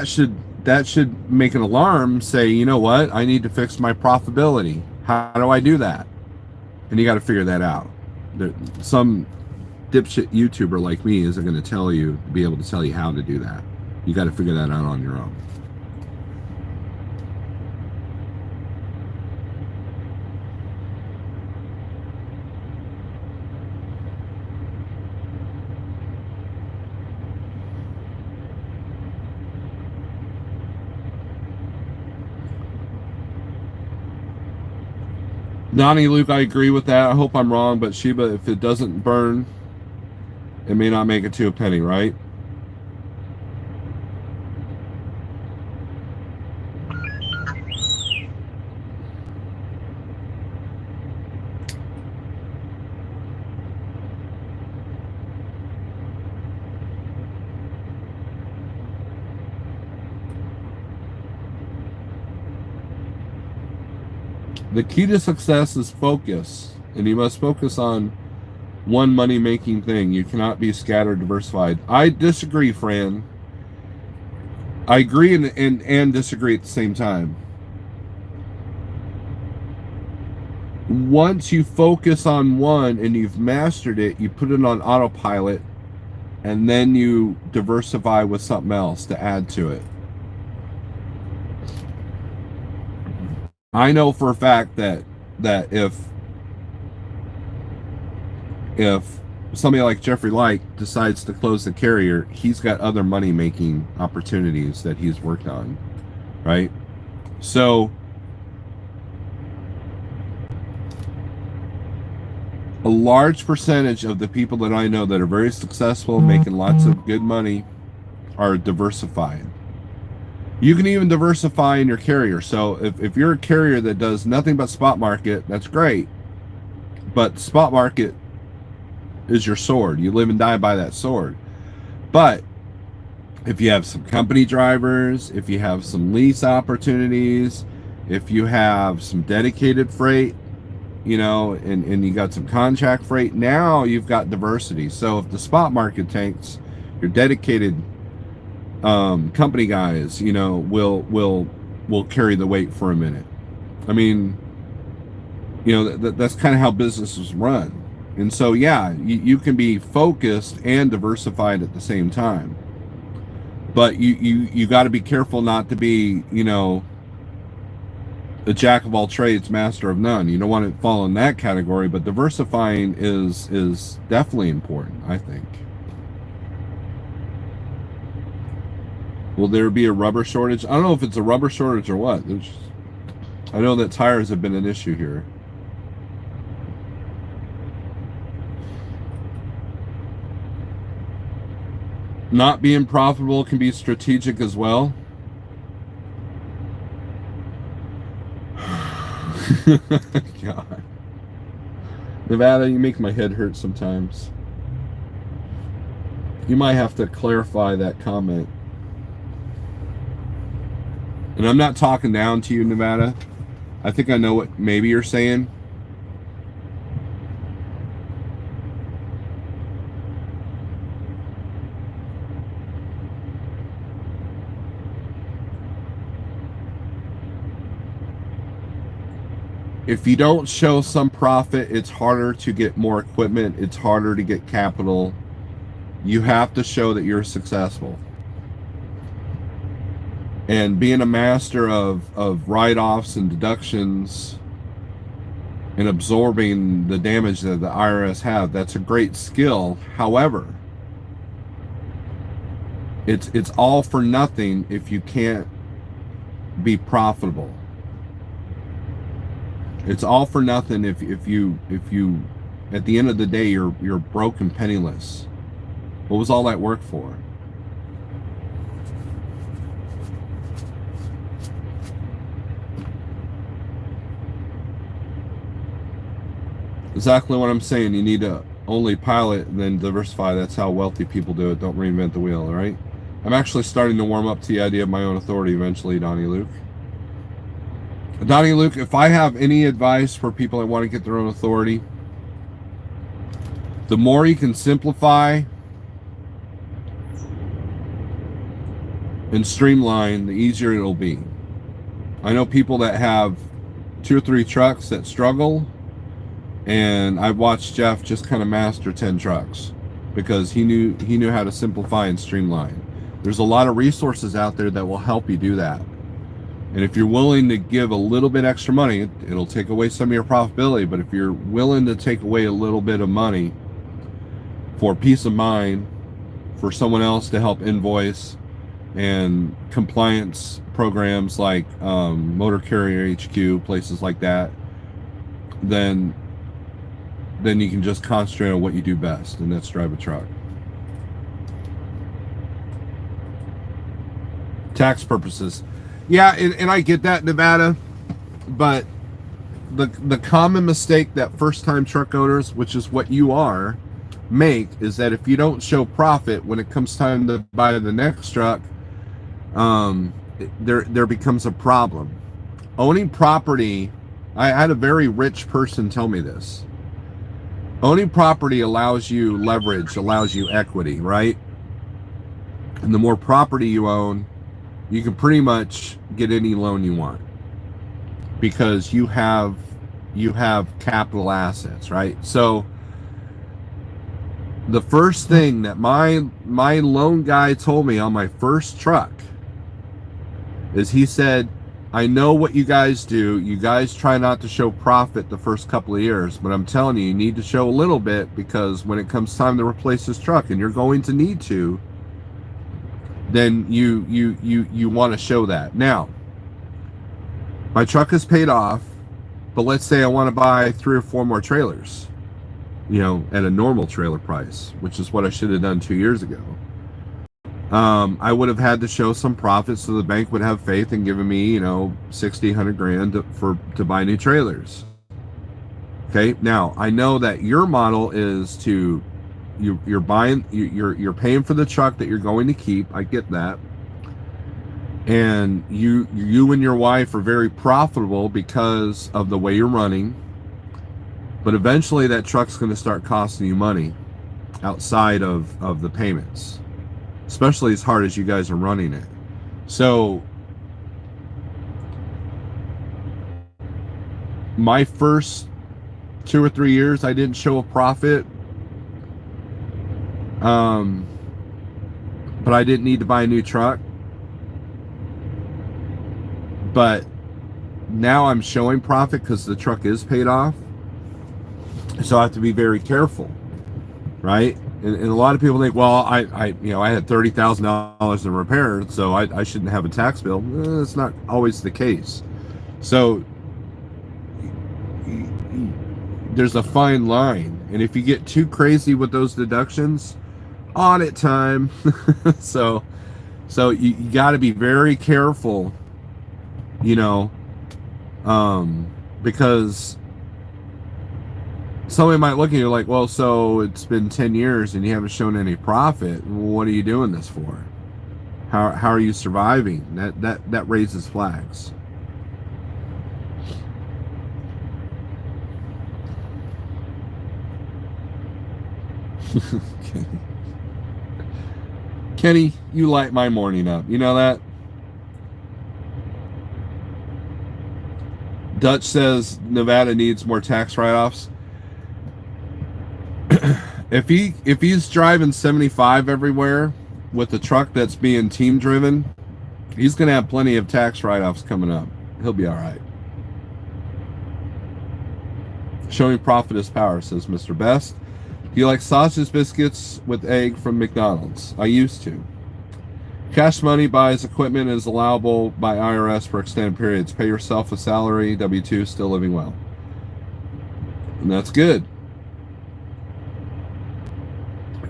should make an alarm, say, you know what, I need to fix my profitability. How do I do that? And you got to figure that out. Some dipshit YouTuber like me isn't going to be able to tell you how to do that. You got to figure that out on your own. Donnie Luke, I agree with that. I hope I'm wrong, but Sheba, if it doesn't burn, it may not make it to a penny, right? The key to success is focus, and you must focus on one money-making thing. You cannot be scattered, diversified. I disagree, Fran. I agree and disagree at the same time. Once you focus on one and you've mastered it, you put it on autopilot, and then you diversify with something else to add to it. I know for a fact that if somebody like Jeffrey Light decides to close the carrier, he's got other money making opportunities that he's worked on, right? So a large percentage of the people that I know that are very successful, making lots of good money, are diversified. You can even diversify in your carrier. So if you're a carrier that does nothing but spot market, that's great. But spot market is your sword. You live and die by that sword. But if you have some company drivers, if you have some lease opportunities, if you have some dedicated freight, you know, and you got some contract freight, now you've got diversity. So if the spot market tanks, your dedicated company guys, you know, will carry the weight for a minute. I mean, you know, that's kind of how businesses run. And so, yeah, you can be focused and diversified at the same time. But you got to be careful not to be, you know, a jack of all trades, master of none. You don't want to fall in that category, but diversifying is definitely important, I think. Will there be a rubber shortage? I don't know if it's a rubber shortage or what. I know that tires have been an issue here. Not being profitable can be strategic as well. God. Nevada, you make my head hurt sometimes. You might have to clarify that comment. And I'm not talking down to you, Nevada. I think I know what maybe you're saying. If you don't show some profit, it's harder to get more equipment. It's harder to get capital. You have to show that you're successful. And being a master of write-offs and deductions and absorbing the damage that the IRS have, that's a great skill. However, it's all for nothing if you can't be profitable. It's all for nothing if you at the end of the day you're broke and penniless. What was all that work for? Exactly what I'm saying. You need to only pilot and then diversify. That's how wealthy people do it. Don't reinvent the wheel, all right? I'm actually starting to warm up to the idea of my own authority eventually, Donnie Luke. Donnie Luke, if I have any advice for people that want to get their own authority, the more you can simplify and streamline, the easier it'll be. I know people that have 2 or 3 trucks that struggle, and I've watched Jeff just kind of master 10 trucks because he knew how to simplify and streamline. There's a lot of resources out there that will help you do that. And if you're willing to give a little bit extra money, it'll take away some of your profitability. But if you're willing to take away a little bit of money for peace of mind, for someone else to help invoice, and compliance programs like Motor Carrier HQ, places like that, then you can just concentrate on what you do best, and that's drive a truck. Tax purposes. Yeah, and I get that, Nevada, but the common mistake that first-time truck owners, which is what you are, make is that if you don't show profit when it comes time to buy the next truck, there becomes a problem. Owning property, I had a very rich person tell me this. Owning property allows you leverage, allows you equity, right? And the more property you own, you can pretty much get any loan you want because you have capital assets, right? So the first thing that my loan guy told me on my first truck is he said, I know what you guys do. You guys try not to show profit the first couple of years, but I'm telling you, you need to show a little bit, because when it comes time to replace this truck, and you're going to need to, then you want to show that. Now, my truck is paid off, but let's say I want to buy 3 or 4 more trailers, at a normal trailer price, which is what I should have done 2 years ago. I would have had to show some profit so the bank would have faith in giving me, 60, 100 grand to buy new trailers. Okay. Now I know that your model is you're paying for the truck that you're going to keep. I get that. And you and your wife are very profitable because of the way you're running. But eventually that truck's going to start costing you money outside of the payments, especially as hard as you guys are running it. So my first 2 or 3 years, I didn't show a profit. But I didn't need to buy a new truck. But now I'm showing profit because the truck is paid off. So I have to be very careful, right? And a lot of people think, well, I had $30,000 in repairs, so I shouldn't have a tax bill. That's not always the case. So there's a fine line, and if you get too crazy with those deductions, audit time. so you got to be very careful, because somebody might look at you like, well, so it's been 10 years and you haven't shown any profit. What are you doing this for? How are you surviving? That raises flags. Kenny, you light my morning up. You know that? Dutch says Nevada needs more tax write-offs. If he's driving 75 everywhere with a truck that's being team driven, he's gonna have plenty of tax write-offs coming up. He'll be all right. Showing profit is power, says Mr. Best. Do you like sausage biscuits with egg from McDonald's? I used to. Cash money buys equipment is allowable by IRS for extended periods. Pay yourself a salary, W-2, still living well. And that's good.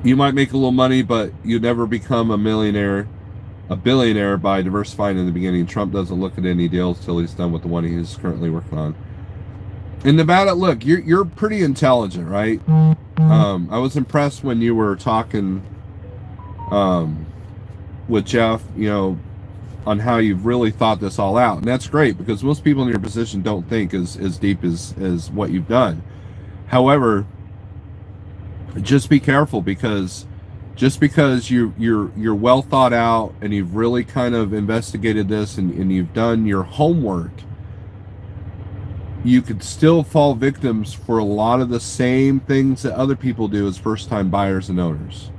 You might make a little money, but you never become a billionaire by diversifying in the beginning. Trump doesn't look at any deals till he's done with the one he's currently working on. In Nevada, look, you're pretty intelligent, right? I was impressed when you were talking with Jeff, on how you've really thought this all out. And that's great, because most people in your position don't think as deep as what you've done. However, just be careful, because just because you're well thought out and you've really kind of investigated this and you've done your homework, you could still fall victims for a lot of the same things that other people do as first-time buyers and owners.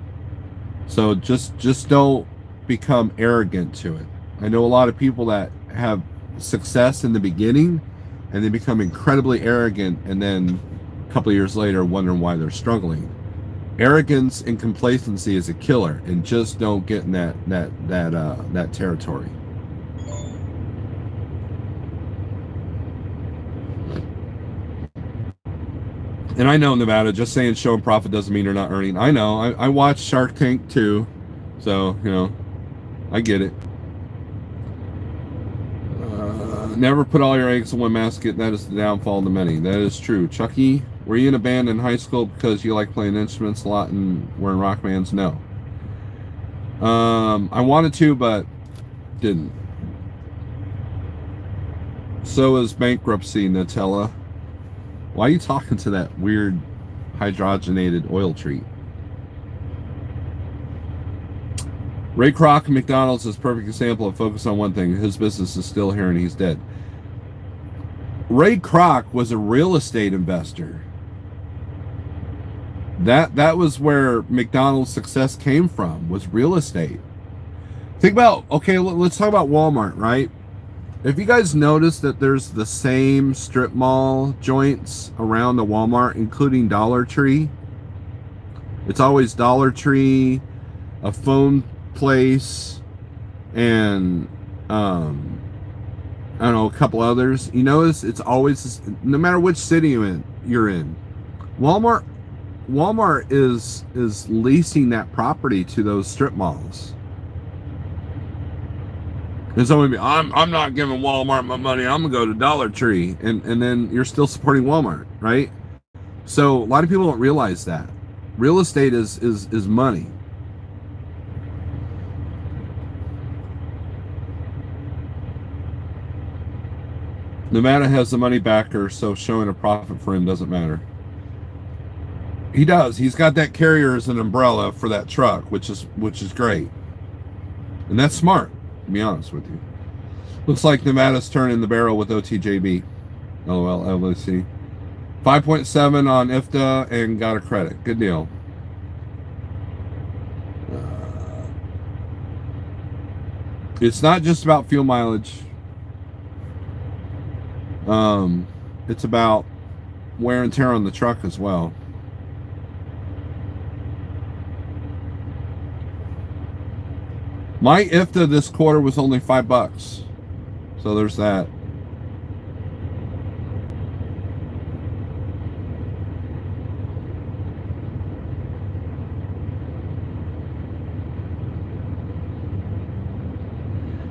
So just don't become arrogant to it. I know a lot of people that have success in the beginning and they become incredibly arrogant, and then a couple of years later wondering why they're struggling. Arrogance and complacency is a killer, and just don't get in that territory. And I know, Nevada, just saying showing profit doesn't mean you're not earning. I know. I watch Shark Tank too, so I get it. Never put all your eggs in one basket. That is the downfall of the many. That is true. Chucky, were you in a band in high school because you like playing instruments a lot and wearing rock bands? No. I wanted to, but didn't. So is bankruptcy, Nutella. Why are you talking to that weird hydrogenated oil treat? Ray Kroc and McDonald's is a perfect example of focus on one thing. His business is still here and he's dead. Ray Kroc was a real estate investor. That was where McDonald's success came from, was real estate. Think about, okay, let's talk about Walmart, right? If you guys notice that there's the same strip mall joints around the Walmart, including Dollar Tree, it's always Dollar Tree, a phone place, and I don't know, a couple others. You notice it's always, no matter which city you're in, Walmart is leasing that property to those strip malls. And someone would be, I'm not giving Walmart my money. I'm gonna go to Dollar Tree, and then you're still supporting Walmart, right? So a lot of people don't realize that real estate is money. Nevada has the money backer, so showing a profit for him doesn't matter. He does. He's got that carrier as an umbrella for that truck, which is great, and that's smart. To be honest with you, looks like Nevada's turning the barrel with OTJB. LOL LOC. 5.7 on IFTA and got a credit. Good deal. It's not just about fuel mileage. It's about wear and tear on the truck as well. My IFTA this quarter was only $5. So there's that.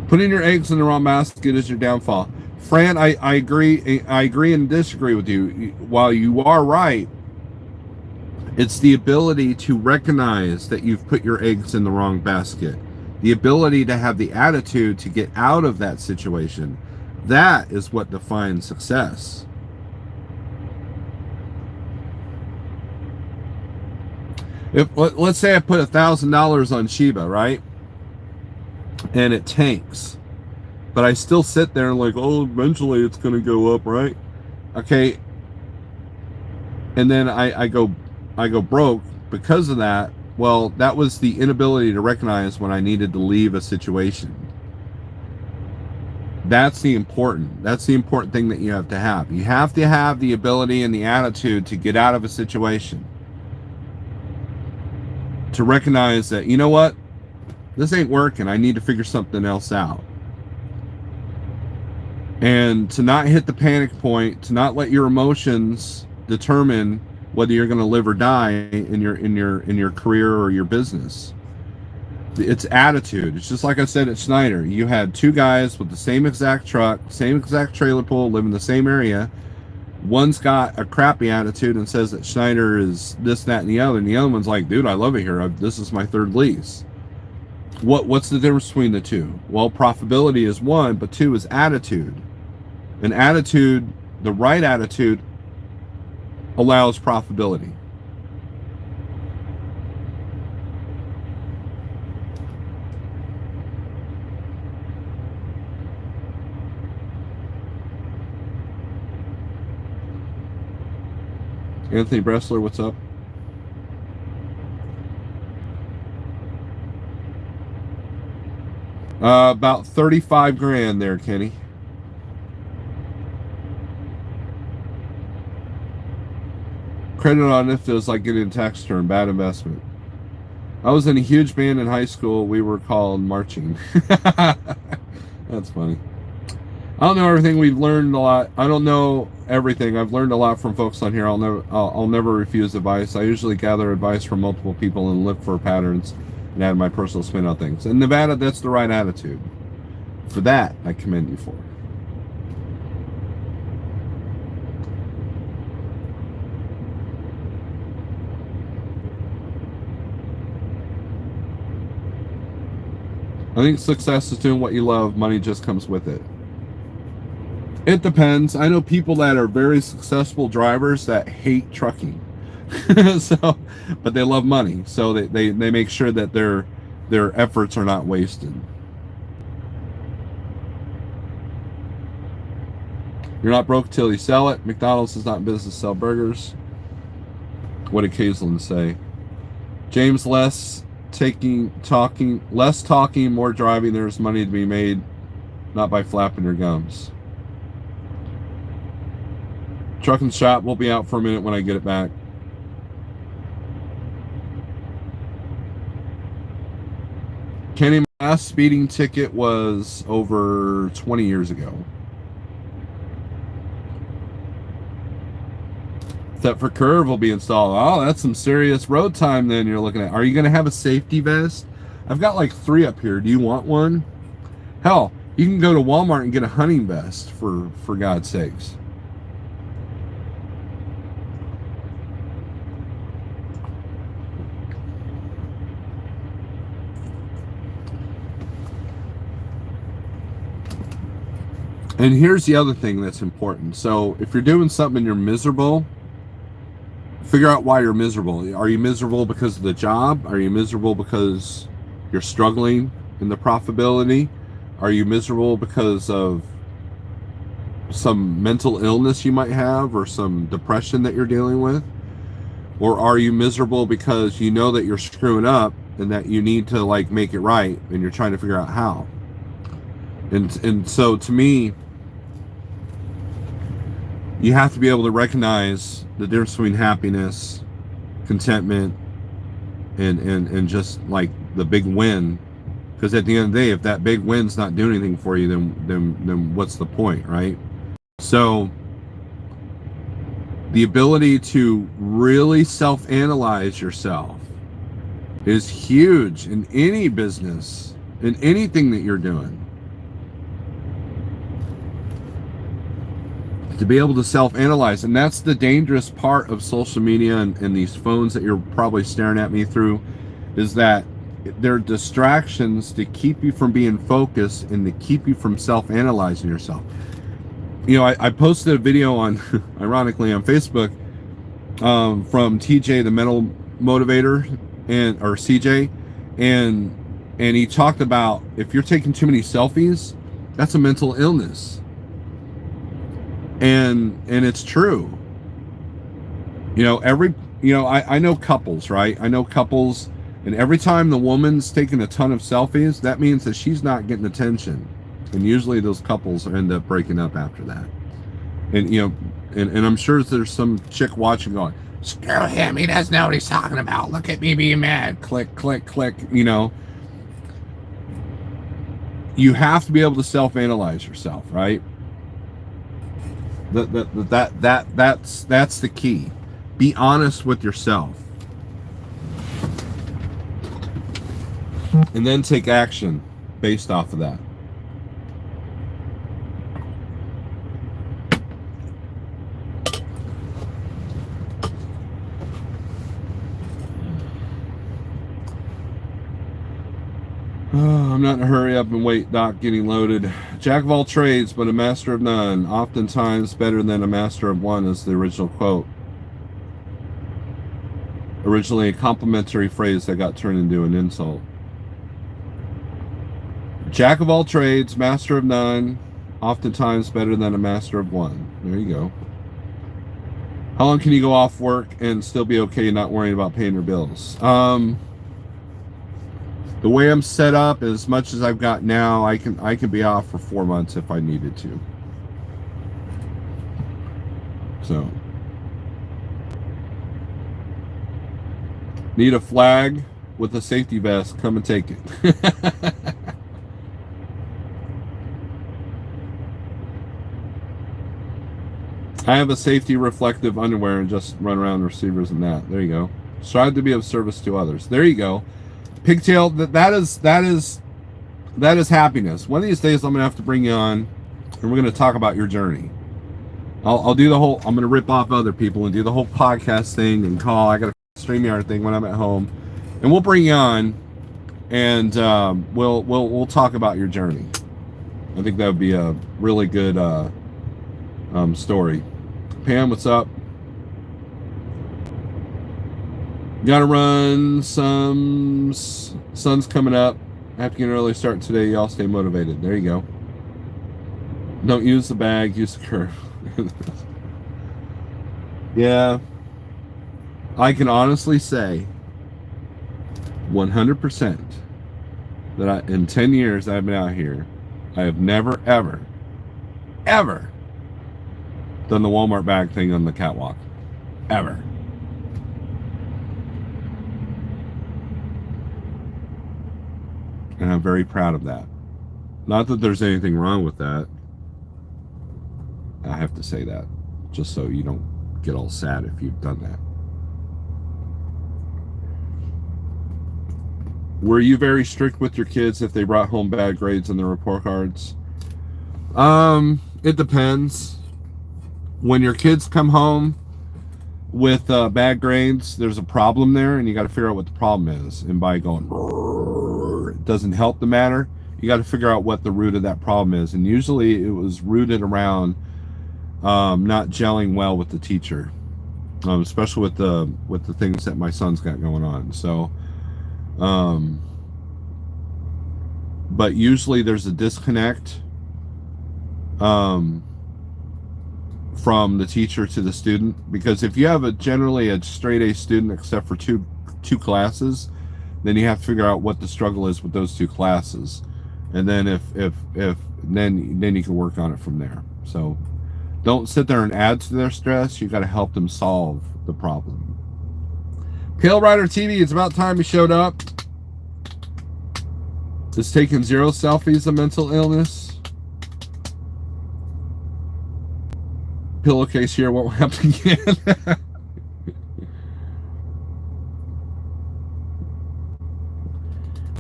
Putting your eggs in the wrong basket is your downfall. Fran, I agree. I agree and disagree with you. While you are right, it's the ability to recognize that you've put your eggs in the wrong basket. The ability to have the attitude to get out of that situation. That is what defines success. Let's say I put $1,000 on Shiba, right? And it tanks. But I still sit there and like, oh, eventually it's going to go up, right? Okay. And then I go broke because of that. Well, that was the inability to recognize when I needed to leave a situation. That's the important thing that you have to have. You have to have the ability and the attitude to get out of a situation. To recognize that, you know what? This ain't working. I need to figure something else out. And to not hit the panic point, to not let your emotions determine whether you're going to live or die in your career or your business. It's attitude. It's just like I said at Schneider. You had two guys with the same exact truck, same exact trailer pool, live in the same area. One's got a crappy attitude and says that Schneider is this, that, and the other. And the other one's like, dude, I love it here. This is my third lease. What's the difference between the two? Well, profitability is one, but two is attitude. And attitude, the right attitude, allows profitability. Anthony Bressler, what's up? About 35 grand there, Kenny. Credit on IFTA is like getting a tax return, bad investment. I was in a huge band in high school. We were called marching. That's funny. I don't know everything. We've learned a lot. I don't know everything. I've learned a lot from folks on here. I'll never refuse advice. I usually gather advice from multiple people and look for patterns and add my personal spin on things. In Nevada, that's the right attitude. For that, I commend you for. I think success is doing what you love. Money just comes with it. It depends. I know people that are very successful drivers that hate trucking. But they love money. So they make sure that their efforts are not wasted. You're not broke till you sell it. McDonald's is not in business to sell burgers. What did Kaislin say? James, less talking, more driving. There's money to be made, not by flapping your gums. Truck and shop will be out for a minute when I get it back. Kenny, my last speeding ticket was over 20 years ago. Except for curve will be installed. Oh, that's some serious road time then you're looking at. Are you going to have a safety vest? I've got like 3 up here. Do you want one? Hell, you can go to Walmart and get a hunting vest for God's sakes. And here's the other thing that's important. So if you're doing something and you're miserable, figure out why you're miserable. Are you miserable because of the job? Are you miserable because you're struggling in the profitability? Are you miserable because of some mental illness you might have or some depression that you're dealing with? Or are you miserable because you know that you're screwing up and that you need to like make it right and you're trying to figure out how? And so to me, you have to be able to recognize the difference between happiness, contentment, and just like the big win. Because at the end of the day, if that big win's not doing anything for you, then what's the point, right? So the ability to really self-analyze yourself is huge in any business, in anything that you're doing. To be able to self-analyze, and that's the dangerous part of social media and these phones that you're probably staring at me through, is that they're distractions to keep you from being focused and to keep you from self-analyzing yourself. You know, I posted a video on, ironically, on Facebook from TJ, the mental motivator, or CJ, and he talked about if you're taking too many selfies, that's a mental illness. And it's true. You know, I know couples, right? I know couples, and every time the woman's taking a ton of selfies, that means that she's not getting attention. And usually those couples end up breaking up after that. And, you know, and I'm sure there's some chick watching going, screw him, he doesn't know what he's talking about. Look at me being mad. Click, click, click, you know. You have to be able to self-analyze yourself, right? That's the key. Be honest with yourself, and then take action based off of that. I'm not in a hurry up and wait, Doc, getting loaded. Jack of all trades, but a master of none. Oftentimes better than a master of one is the original quote. Originally a complimentary phrase that got turned into an insult. Jack of all trades, master of none. Oftentimes better than a master of one. There you go. How long can you go off work and still be okay not worrying about paying your bills? The way I'm set up, as much as I've got now, I can be off for 4 months if I needed to. So, need a flag with a safety vest? Come and take it. I have a safety reflective underwear and just run around receivers and that. There you go. Strive to be of service to others. There you go. Pigtail, that is happiness. One of these days I'm gonna have to bring you on and we're gonna talk about your journey. I'll do the whole, I'm gonna rip off other people and do the whole podcast thing and call. I got a StreamYard thing when I'm at home, and we'll bring you on and we'll talk about your journey. I think that would be a really good story. Pam, what's up? Gotta run some. Sun's coming up. I have to get an early start today. Y'all stay motivated. There you go. Don't use the bag, use the curve. Yeah. I can honestly say 100% that in 10 years I've been out here, I have never, ever, ever done the Walmart bag thing on the catwalk. Ever. And I'm very proud of that. Not that there's anything wrong with that. I have to say that, just so you don't get all sad if you've done that. Were you very strict with your kids if they brought home bad grades on their report cards? It depends. When your kids come home with bad grades, there's a problem there, and you got to figure out what the problem is. And by going, it doesn't help the matter. You got to figure out what the root of that problem is. And usually it was rooted around not gelling well with the teacher, especially with the things that my son's got going on. So, but usually there's a disconnect from the teacher to the student, because if you have generally a straight A student except for two classes, then you have to figure out what the struggle is with those two classes, and then if then you can work on it from there. So don't sit there and add to their stress. You got to help them solve the problem. Pale Rider TV, it's about time you showed up. Is taking 0 selfies a mental illness? Pillowcase here won't happen again.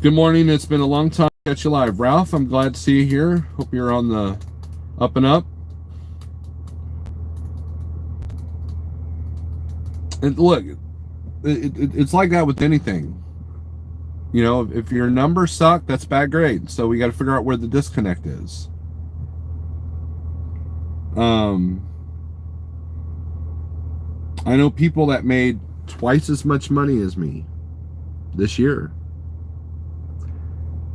Good morning. It's been a long time to catch you live. Ralph, I'm glad to see you here. Hope you're on the up and up. And look, it's like that with anything. You know, if your numbers suck, that's bad grade. So we got to figure out where the disconnect is. I know people that made twice as much money as me this year,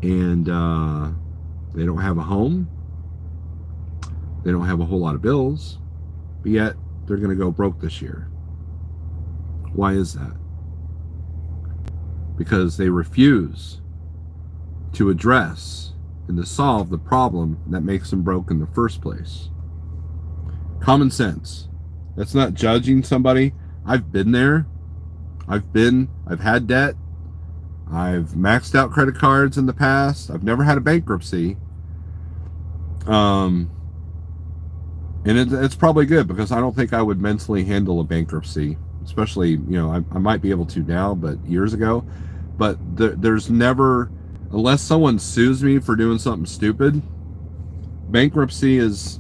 and they don't have a home, they don't have a whole lot of bills, but yet they're going to go broke this year. Why is that? Because they refuse to address and to solve the problem that makes them broke in the first place. Common sense. That's not judging somebody. I've been there. I've had debt. I've maxed out credit cards in the past. I've never had a bankruptcy. And it's probably good, because I don't think I would mentally handle a bankruptcy. Especially, you know, I might be able to now, but years ago. But there's never, unless someone sues me for doing something stupid, bankruptcy is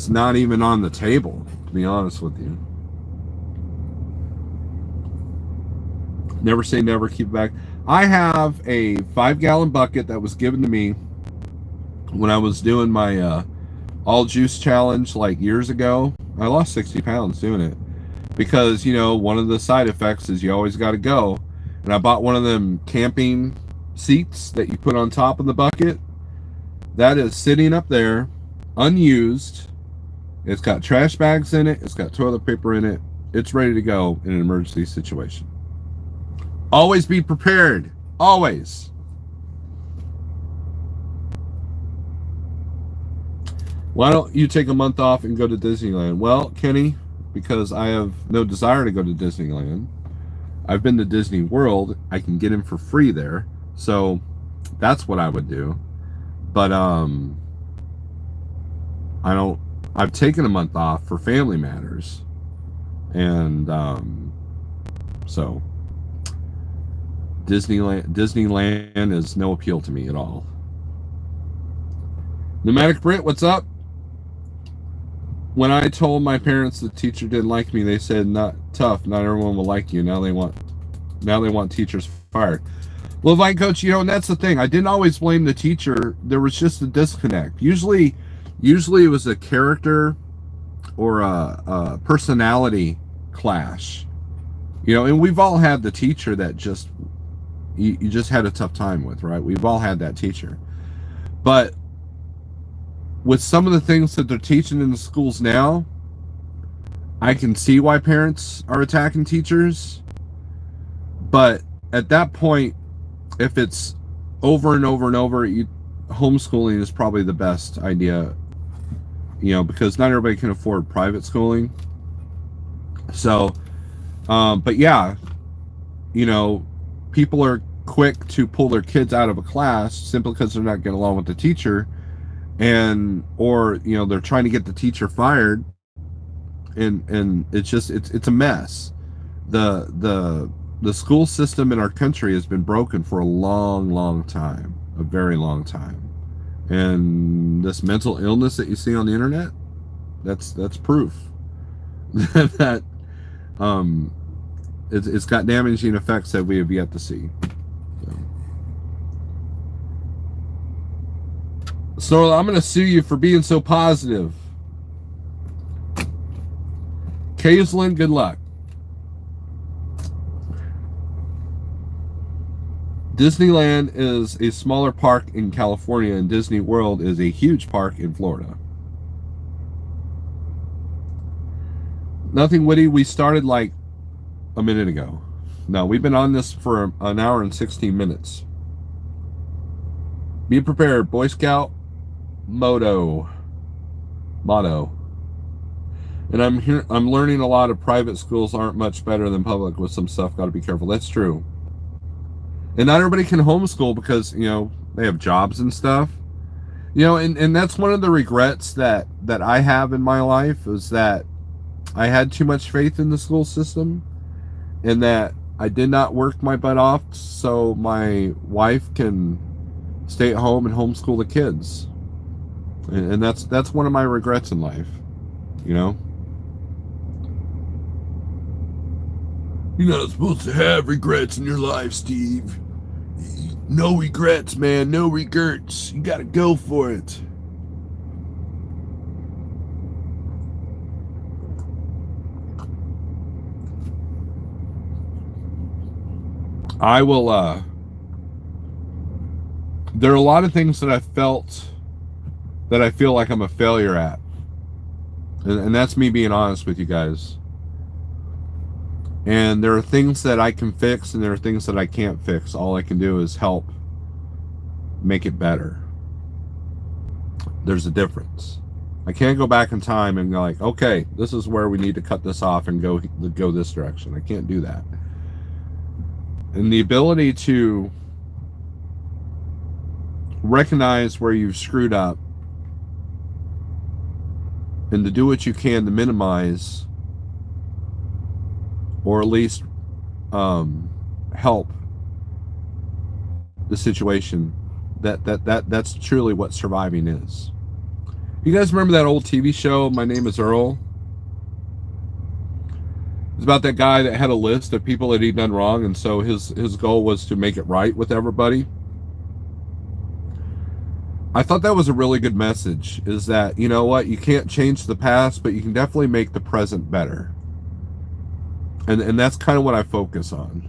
not even on the table, to be honest with you. Never say never, keep it back. I have a 5-gallon bucket that was given to me when I was doing my all juice challenge like years ago. I lost 60 pounds doing it, because, you know, one of the side effects is you always got to go. And I bought one of them camping seats that you put on top of the bucket. That is sitting up there, unused. It's got trash bags in it. It's got toilet paper in it. It's ready to go in an emergency situation. Always be prepared. Always. Why don't you take a month off and go to Disneyland? Well, Kenny, because I have no desire to go to Disneyland. I've been to Disney World. I can get in for free there. So that's what I would do. But I've taken a month off for family matters. And so Disneyland is no appeal to me at all. Pneumatic Brit, what's up? When I told my parents the teacher didn't like me, they said, "Not tough. Not everyone will like you." Now they want teachers fired. Well, Vine Coach, you know, and that's the thing. I didn't always blame the teacher. There was just a disconnect. Usually it was a character or a personality clash. You know, and we've all had the teacher that just you just had a tough time with, right? We've all had that teacher. But with some of the things that they're teaching in the schools now, I can see why parents are attacking teachers, but at that point, if it's over and over and over, homeschooling is probably the best idea, because not everybody can afford private schooling. So, but yeah, you know, people are quick to pull their kids out of a class simply because they're not getting along with the teacher, or they're trying to get the teacher fired, and it's a mess. The school system in our country has been broken for a long time, a very long time. And this mental illness that you see on the internet, that's proof that it's got damaging effects that we have yet to see. Snorelord, I'm going to sue you for being so positive. Kaislin, good luck. Disneyland is a smaller park in California, and Disney World is a huge park in Florida. Nothing witty. We started like a minute ago. No, we've been on this for an hour and 16 minutes. Be prepared, Boy Scout motto. And I'm learning a lot of private schools aren't much better than public with some stuff. Got to be careful. That's true. And not everybody can homeschool because, they have jobs and stuff. And that's one of the regrets that I have in my life, is that I had too much faith in the school system, and that I did not work my butt off so my wife can stay at home and homeschool the kids. And that's one of my regrets in life, You're not supposed to have regrets in your life, Steve. No regrets, man. No regrets. You gotta go for it. I will, there are a lot of things that I felt that I feel like I'm a failure at. And that's me being honest with you guys. And there are things that I can fix, and there are things that I can't fix. All I can do is help make it better. There's a difference. I can't go back in time and go like, okay, this is where we need to cut this off and go this direction. I can't do that. And the ability to recognize where you've screwed up and to do what you can to minimize, or at least help the situation, that's truly what surviving is. You guys remember that old TV show, My Name is Earl? It's about that guy that had a list of people that he'd done wrong, and so his goal was to make it right with everybody. I thought that was a really good message, is that, you know what, you can't change the past, but you can definitely make the present better. And that's kind of what I focus on.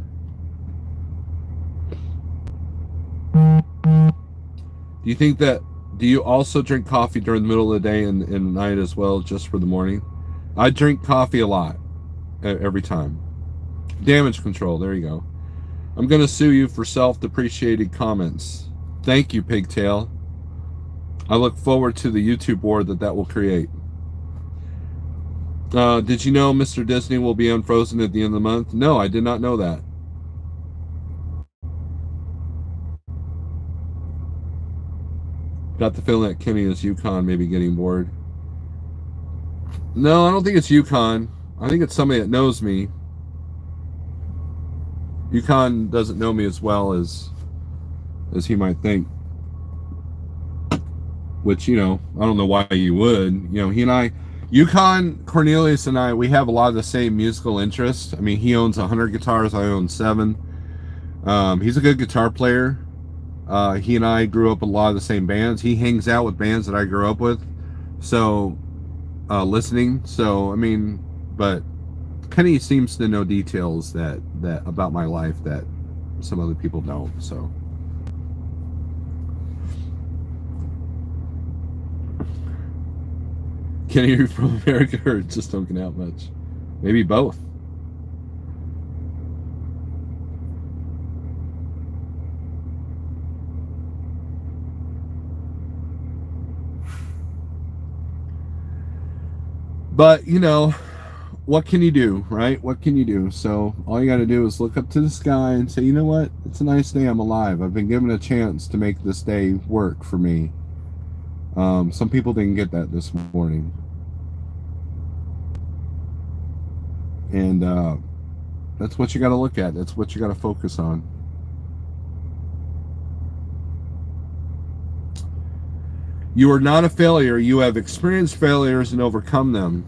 Do you also drink coffee during the middle of the day and the night as well, just for the morning? I drink coffee a lot, every time. Damage control, there you go. I'm going to sue you for self-depreciated comments. Thank you, Pigtail. I look forward to the YouTube war that will create. Did you know Mr. Disney will be unfrozen at the end of the month? No, I did not know that. Got the feeling that Kenny is Yukon maybe getting bored. No, I don't think it's Yukon. I think it's somebody that knows me. Yukon doesn't know me as well as he might think. Which, I don't know why you would. He and I, Yukon, Cornelius and I, we have a lot of the same musical interests. I mean, he owns 100 guitars, I own 7. He's a good guitar player. He and I grew up with a lot of the same bands. He hangs out with bands that I grew up with. So, listening. So, I mean, but Kenny seems to know details that about my life that some other people don't. So. Kenny, you're from America, or just don't get out much? Maybe both. But, you know, what can you do, right? What can you do? So all you got to do is look up to the sky and say, you know what? It's a nice day. I'm alive. I've been given a chance to make this day work for me. Some people didn't get that this morning. And that's what you got to look at. That's what you got to focus on. You are not a failure. You have experienced failures and overcome them.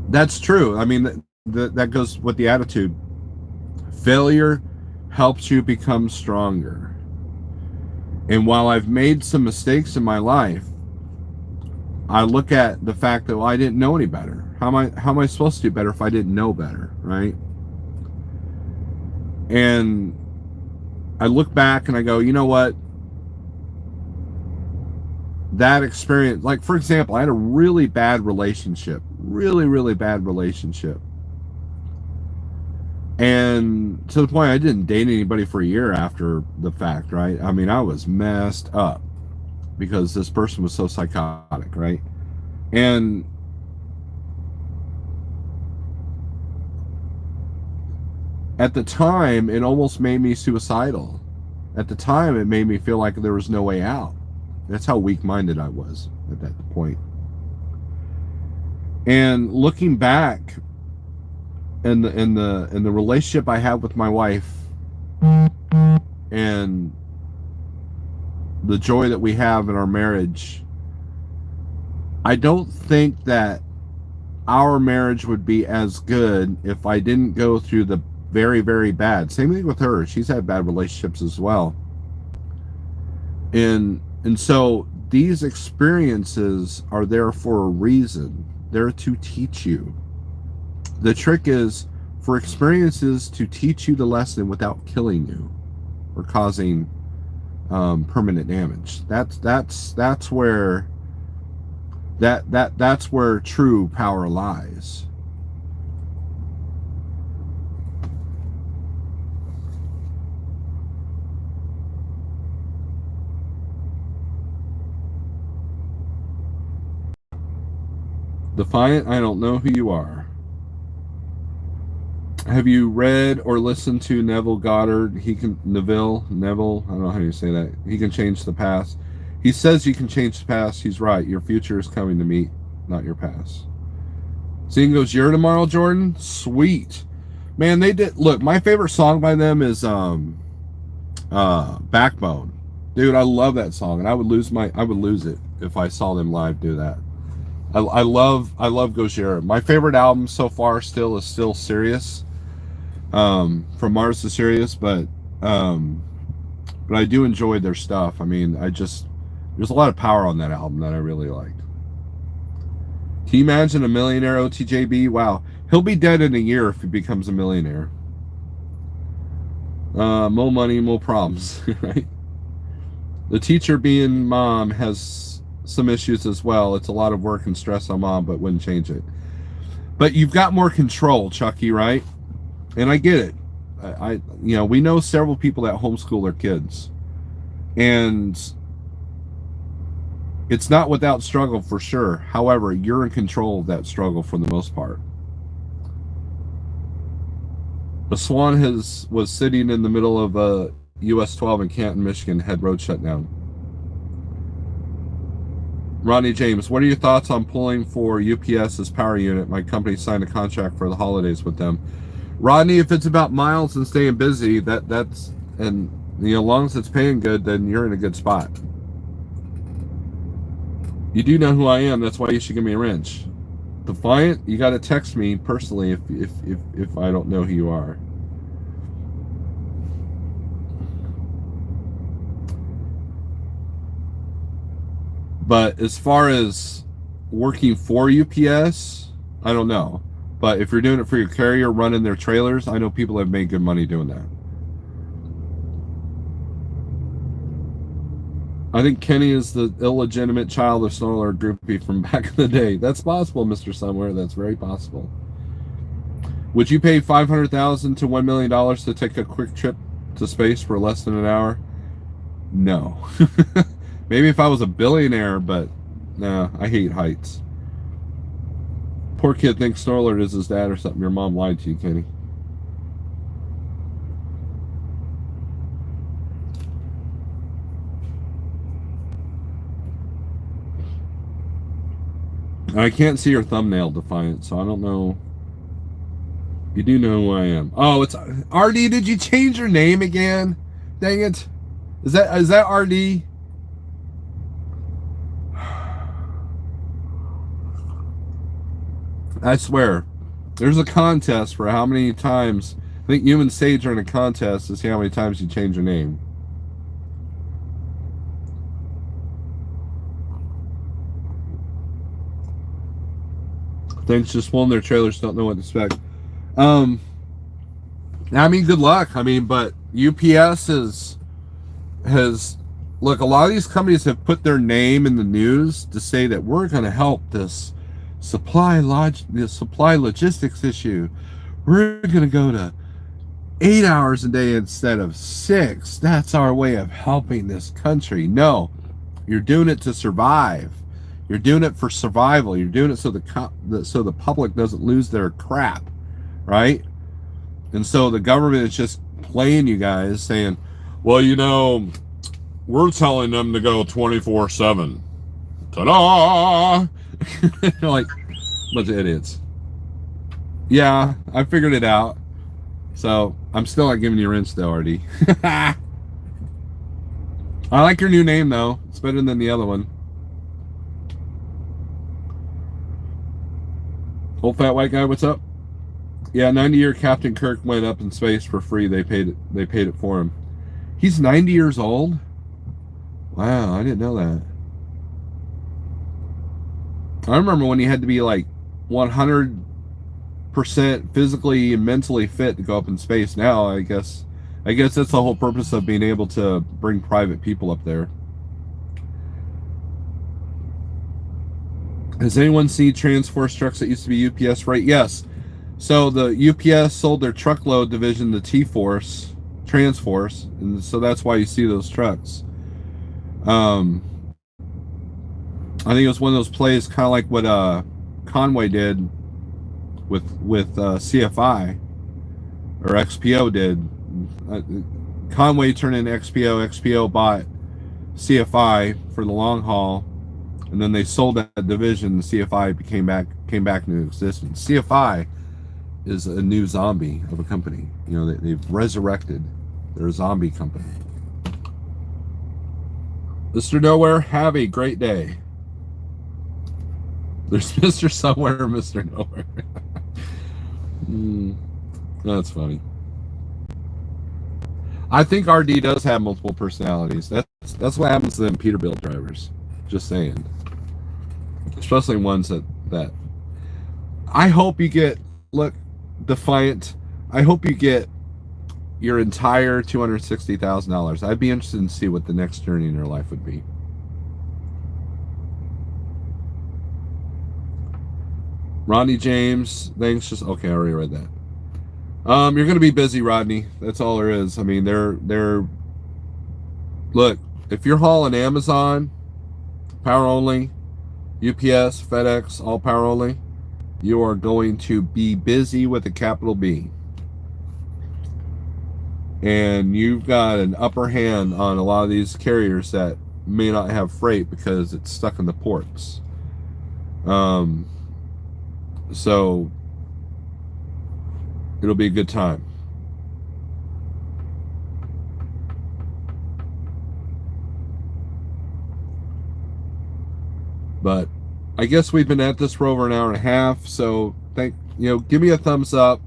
That's true. I mean, that goes with the attitude. Failure helps you become stronger. And while I've made some mistakes in my life, I look at the fact that, well, I didn't know any better. How am I supposed to do better if I didn't know better, right? And I look back and I go, you know what? That experience, like, for example, I had a really bad relationship. Really bad relationship. And to the point I didn't date anybody for a year after the fact, right? I mean, I was messed up because this person was so psychotic, right? And at the time, it almost made me suicidal. At the time, it made me feel like there was no way out. That's how weak-minded I was at that point. And looking back, in the relationship I have with my wife, and the joy that we have in our marriage, I don't think that our marriage would be as good if I didn't go through the very bad. Same thing with her. She's had bad relationships as well. And so these experiences are there for a reason. They're to teach you. The trick is for experiences to teach you the lesson without killing you or causing permanent damage. That's where that's where true power lies. Defiant, I don't know who you are. Have you read or listened to Neville Goddard? Neville, I don't know how you say that. He can change the past. He says you can change the past. He's right. Your future is coming to meet, not your past. Seeing goes your tomorrow, Jordan? Sweet. Man, they did. Look, my favorite song by them is Backbone. Dude, I love that song, and I would lose it if I saw them live do that. I love Gojira. My favorite album so far is still Sirius, from Mars to Sirius, but I do enjoy their stuff. I mean, there's a lot of power on that album that I really liked. Can you imagine a millionaire OTJB? Wow, he'll be dead in a year if he becomes a millionaire. More money, more problems, right? The teacher being mom has some issues as well. It's a lot of work and stress on mom, but wouldn't change it. But you've got more control, Chucky, right? And I get it. We know several people that homeschool their kids, and it's not without struggle for sure. However, you're in control of that struggle for the most part. The Swan was sitting in the middle of a US 12 in Canton, Michigan, had road shut down. Ronnie James, what are your thoughts on pulling for UPS's power unit? My company signed a contract for the holidays with them. Rodney, if it's about miles and staying busy, that's and as long as it's paying good, then you're in a good spot. You do know who I am. That's why you should give me a wrench. Defiant, you got to text me personally if I don't know who you are. But as far as working for UPS, I don't know. But if you're doing it for your carrier, running their trailers, I know people have made good money doing that. I think Kenny is the illegitimate child of Snorelord groupie from back in the day. That's possible, Mr. Somewhere. That's very possible. Would you pay $500,000 to $1 million to take a quick trip to space for less than an hour? No. Maybe if I was a billionaire, but nah, I hate heights. Poor kid thinks Snorelord is his dad or something. Your mom lied to you, Kenny. I can't see your thumbnail, Defiant, so I don't know. You do know who I am. Oh, it's RD. Did you change your name again? Dang it. Is that RD? I swear. There's a contest for how many times. I think you and Sage are in a contest to see how many times you change your name. Things just filming their trailers, don't know what to expect. I mean, good luck. I mean, but UPS has look, a lot of these companies have put their name in the news to say that we're going to help this supply logistics issue. We're going to go to 8 hours a day instead of 6. That's our way of helping this country. No, you're doing it to survive. You're doing it for survival. You're doing it so the public doesn't lose their crap, right? And so the government is just playing you guys, saying, well, you know, we're telling them to go 24/7. Ta-da! Like, bunch of idiots. Yeah, I figured it out. So I'm still not giving you rinse though, RD. I like your new name though. It's better than the other one. Old fat white guy, what's up? Yeah, 90-year Captain Kirk went up in space for free. They paid it for him. He's 90 years old? Wow, I didn't know that. I remember when he had to be like 100% physically and mentally fit to go up in space. Now, I guess that's the whole purpose of being able to bring private people up there. Has anyone seen Transforce trucks that used to be UPS, right? Yes. So the UPS sold their truckload division to T-Force, Transforce, and so that's why you see those trucks. I think it was one of those plays, kind of like what Conway did with CFI, or XPO did. Conway turned into XPO. XPO bought CFI for the long haul, and then they sold that division. CFI came back into existence. CFI is a new zombie of a company. You know, they've resurrected their zombie company. Mr. Nowhere, have a great day. There's Mr. Somewhere, Mr. Nowhere. That's funny. I think RD does have multiple personalities. That's what happens to them Peterbilt drivers. Just saying. Especially ones that I hope you get. Look, Defiant, I hope you get your entire $260,000. I'd be interested in see what the next journey in your life would be. Rodney James, thanks. Just okay, I already read that. You're gonna be busy, Rodney. That's all there is. I mean, they're look, if you're hauling Amazon, power only, UPS, FedEx, all power only, you are going to be busy with a capital B. And you've got an upper hand on a lot of these carriers that may not have freight because it's stuck in the ports. So it'll be a good time. But I guess we've been at this for over an hour and a half, so give me a thumbs up.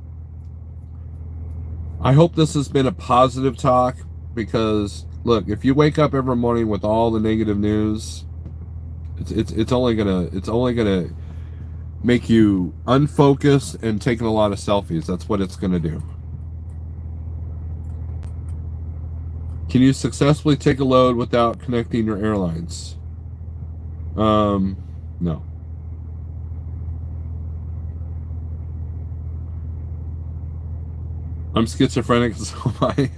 I hope this has been a positive talk, because look, if you wake up every morning with all the negative news, it's only gonna make you unfocused and taking a lot of selfies. That's what it's gonna do. Can you successfully take a load without connecting your airlines? No. I'm schizophrenic, so I...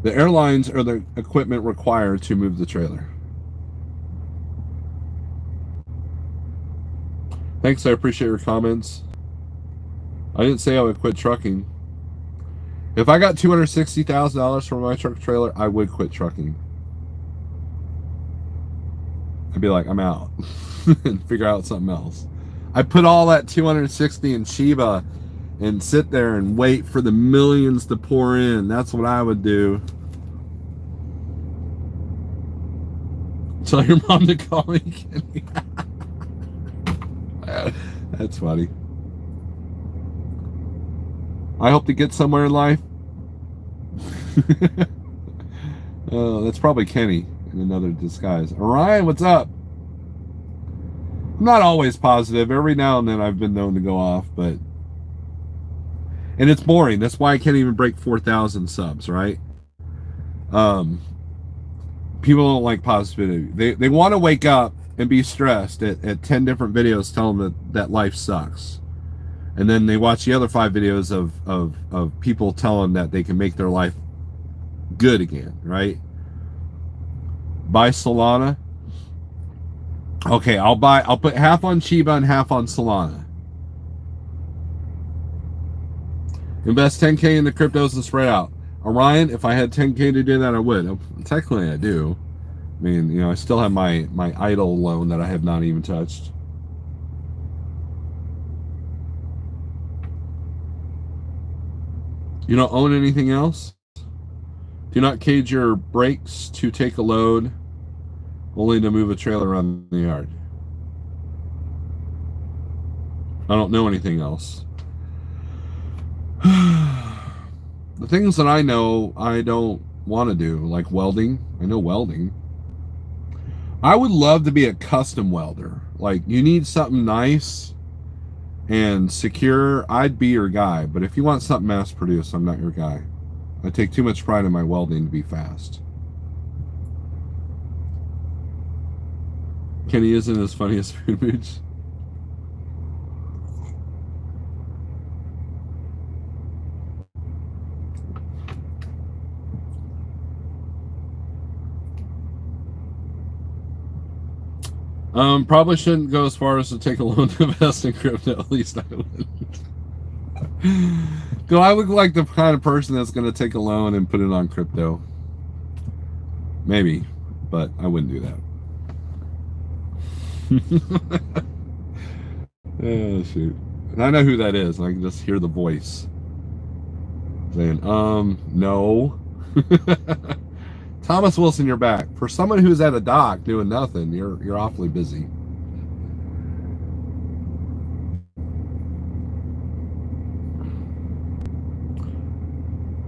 The airlines are the equipment required to move the trailer. Thanks, I appreciate your comments. I didn't say I would quit trucking. If I got $260,000 for my truck trailer, I would quit trucking. I'd be like, I'm out. And figure out something else. I put all that 260 in Shiba and sit there and wait for the millions to pour in. That's what I would do. Tell your mom to call me, Kenny. That's funny. I hope to get somewhere in life. Oh, that's probably Kenny in another disguise. Orion, what's up? I'm not always positive. Every now and then I've been known to go off, but... And it's boring. That's why I can't even break 4,000 subs, right? People don't like positivity. They want to wake up and be stressed at 10 different videos telling them that life sucks. And then they watch the other 5 videos of people telling that they can make their life good again, right? Buy Solana. Okay, I'll put half on Shiba and half on Solana. Invest 10K in the cryptos and spread out. Orion, if I had 10K to do that, I would. Technically, I do. I mean, you know, I still have my idle loan that I have not even touched. You don't own anything else? Do not cage your brakes to take a load, only to move a trailer around the yard. I don't know anything else. The things that I know, I don't want to do, like welding. I know welding. I would love to be a custom welder. Like, you need something nice and secure, I'd be your guy. But if you want something mass produced, I'm not your guy. I take too much pride in my welding to be fast. Kenny isn't as funny as Food Mooch. Probably shouldn't go as far as to take a loan to invest in crypto. At least I wouldn't. Do I look like the kind of person that's going to take a loan and put it on crypto? Maybe, but I wouldn't do that. Oh, shoot. And I know who that is, and I can just hear the voice saying, no. Thomas Wilson, you're back. For someone who's at a dock doing nothing, you're awfully busy.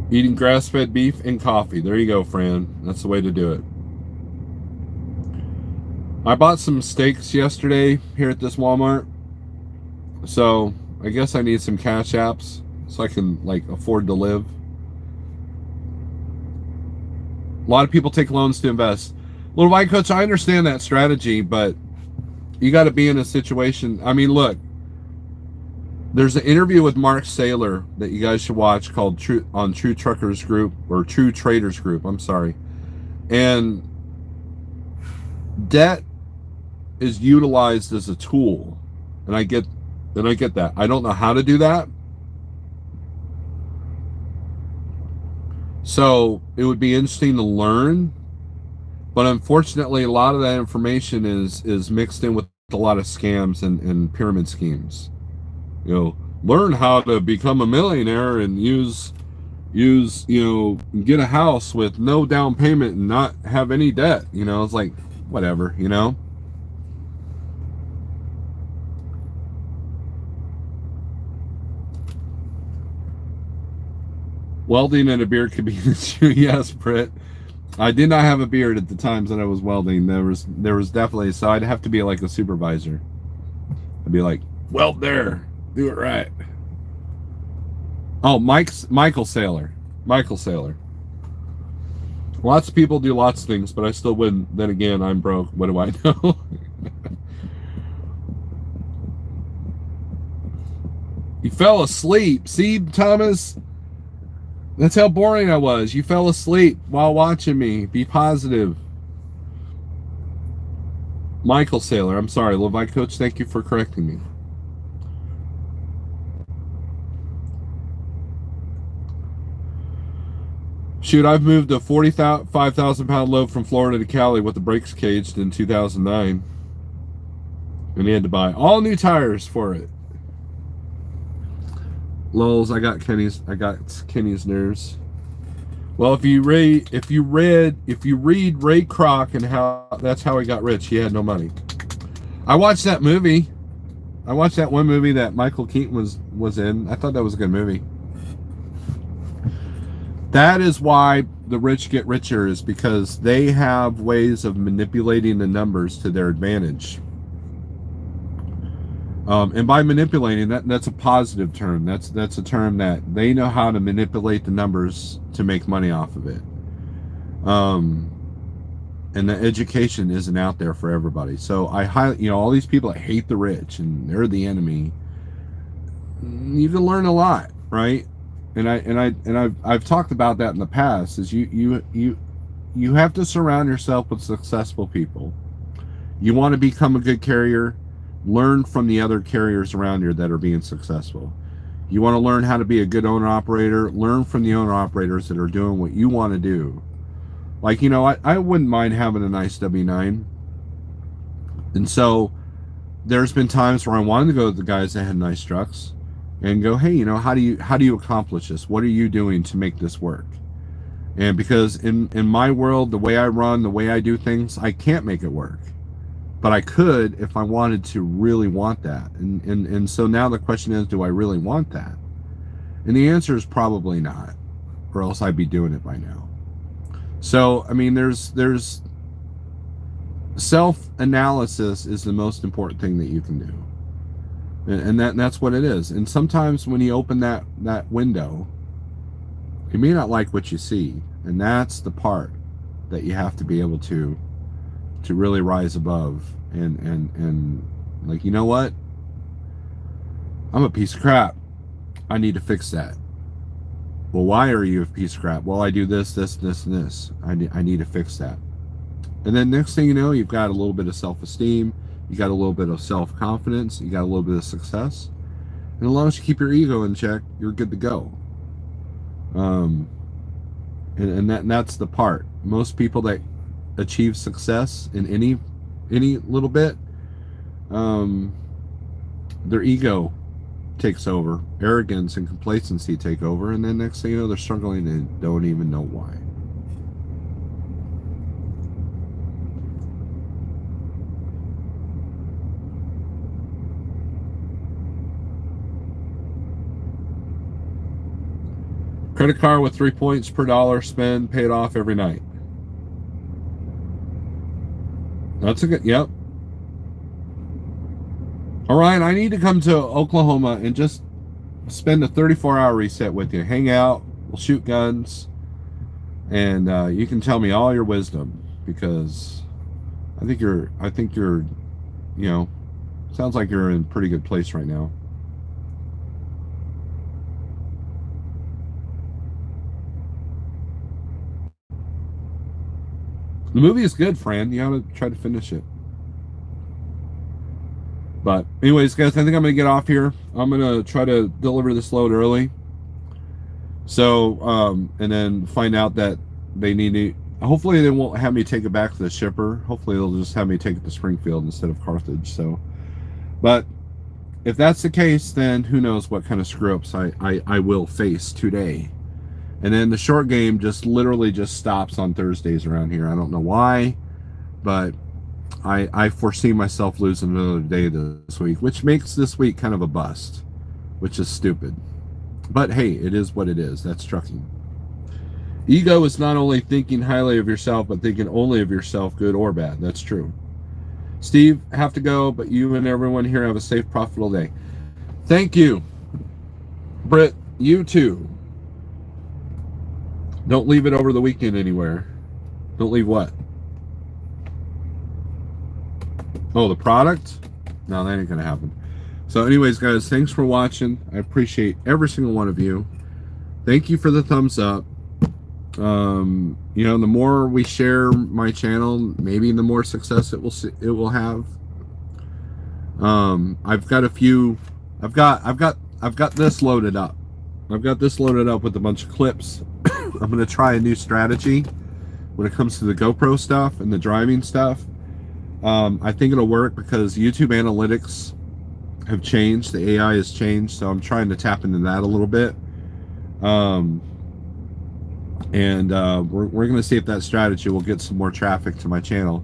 Eating grass-fed beef and coffee. There you go, Fran. That's the way to do it. I bought some steaks yesterday here at this Walmart. So I guess I need some cash apps so I can like afford to live. A lot of people take loans to invest. Little White Coach, I understand that strategy, but you got to be in a situation. I mean, look, there's an interview with Mark Saylor that you guys should watch called True Truckers Group, or True Traders Group. I'm sorry. And debt is utilized as a tool, and I get that. I don't know how to do that. So it would be interesting to learn, but unfortunately a lot of that information is mixed in with a lot of scams and pyramid schemes. You know, learn how to become a millionaire and use get a house with no down payment and not have any debt. You know, it's like whatever, you know. Welding and a beard could be the issue. Yes, Britt. I did not have a beard at the times that I was welding. There was definitely, so I'd have to be like a supervisor. I'd be like, weld there, do it right. Oh, Michael Saylor. Michael Saylor. Lots of people do lots of things, but I still wouldn't. Then again, I'm broke. What do I know? You fell asleep. See, Thomas? That's how boring I was. You fell asleep while watching me. Be positive. Michael Saylor, I'm sorry. Levi Coach, thank you for correcting me. Shoot, I've moved a 45,000-pound load from Florida to Cali with the brakes caged in 2009. And he had to buy all new tires for it. Lols, I got Kenny's nerves. Well, if you read Ray Kroc and how that's how he got rich, he had no money. I watched that movie. I watched that one movie that Michael Keaton was in. I thought that was a good movie. That is why the rich get richer, is because they have ways of manipulating the numbers to their advantage. And by manipulating, that's a positive term. That's a term that they know how to manipulate the numbers to make money off of it. And the education isn't out there for everybody. So all these people that hate the rich and they're the enemy. You can learn a lot, right? And I've talked about that in the past. Is you have to surround yourself with successful people. You want to become a good carrier. Learn from the other carriers around you that are being successful. You want to learn how to be a good owner-operator, learn from the owner-operators that are doing what you want to do. Like, I wouldn't mind having a nice W9. And so there's been times where I wanted to go to the guys that had nice trucks and go, hey, how do you accomplish this? What are you doing to make this work? And because in my world, the way I run, the way I do things, I can't make it work. But I could if I wanted to really want that. And so now the question is, do I really want that? And the answer is probably not, or else I'd be doing it by now. So, I mean, there's self-analysis is the most important thing that you can do. And that's what it is. And sometimes when you open that window, you may not like what you see. And that's the part that you have to be able to really rise above and like, you know what? I'm a piece of crap. I need to fix that. Well, why are you a piece of crap? Well, I do this, and this. I need to fix that. And then next thing you know, you've got a little bit of self-esteem. You got a little bit of self-confidence. You got a little bit of success. And as long as you keep your ego in check, you're good to go. And that's the part. Most people that achieve success in any little bit, their ego takes over, arrogance and complacency take over, and then next thing you know, they're struggling and don't even know why. Credit card with 3 points per dollar spend, paid off every night. That's a good, yep. All right, I need to come to Oklahoma and just spend a 34-hour reset with you. Hang out, we'll shoot guns, and you can tell me all your wisdom, because I think you're, sounds like you're in a pretty good place right now. The movie is good, Fran. You ought to try to finish it. But anyways, guys, I think I'm going to get off here. I'm going to try to deliver this load early. So, and then find out that they need to, hopefully they won't have me take it back to the shipper. Hopefully they'll just have me take it to Springfield instead of Carthage. So, but if that's the case, then who knows what kind of screw-ups I will face today. And then the short game just literally just stops on Thursdays around here. I don't know why, but I foresee myself losing another day this week, which makes this week kind of a bust, which is stupid. But hey, it is what it is. That's trucking. Ego is not only thinking highly of yourself, but thinking only of yourself, good or bad. That's true. Steve, have to go, but you and everyone here have a safe, profitable day. Thank you. Britt, you too. Don't leave it over the weekend anywhere. Don't leave what? Oh, the product? No, that ain't gonna happen. So anyways, guys, thanks for watching. I appreciate every single one of you. Thank you for the thumbs up. You know, the more we share my channel, maybe the more success it will have. I've got this loaded up. I've got this loaded up with a bunch of clips. I'm gonna try a new strategy when it comes to the GoPro stuff and the driving stuff. I think it'll work because YouTube analytics have changed. The AI has changed, so I'm trying to tap into that a little bit. We're going to see if that strategy will get some more traffic to my channel.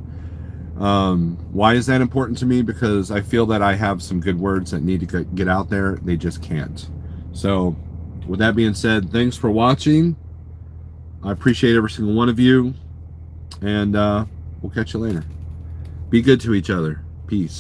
Why is that important to me? Because I feel that I have some good words that need to get out there. They just can't. So with that being said, thanks for watching. I appreciate every single one of you. And we'll catch you later. Be good to each other. Peace.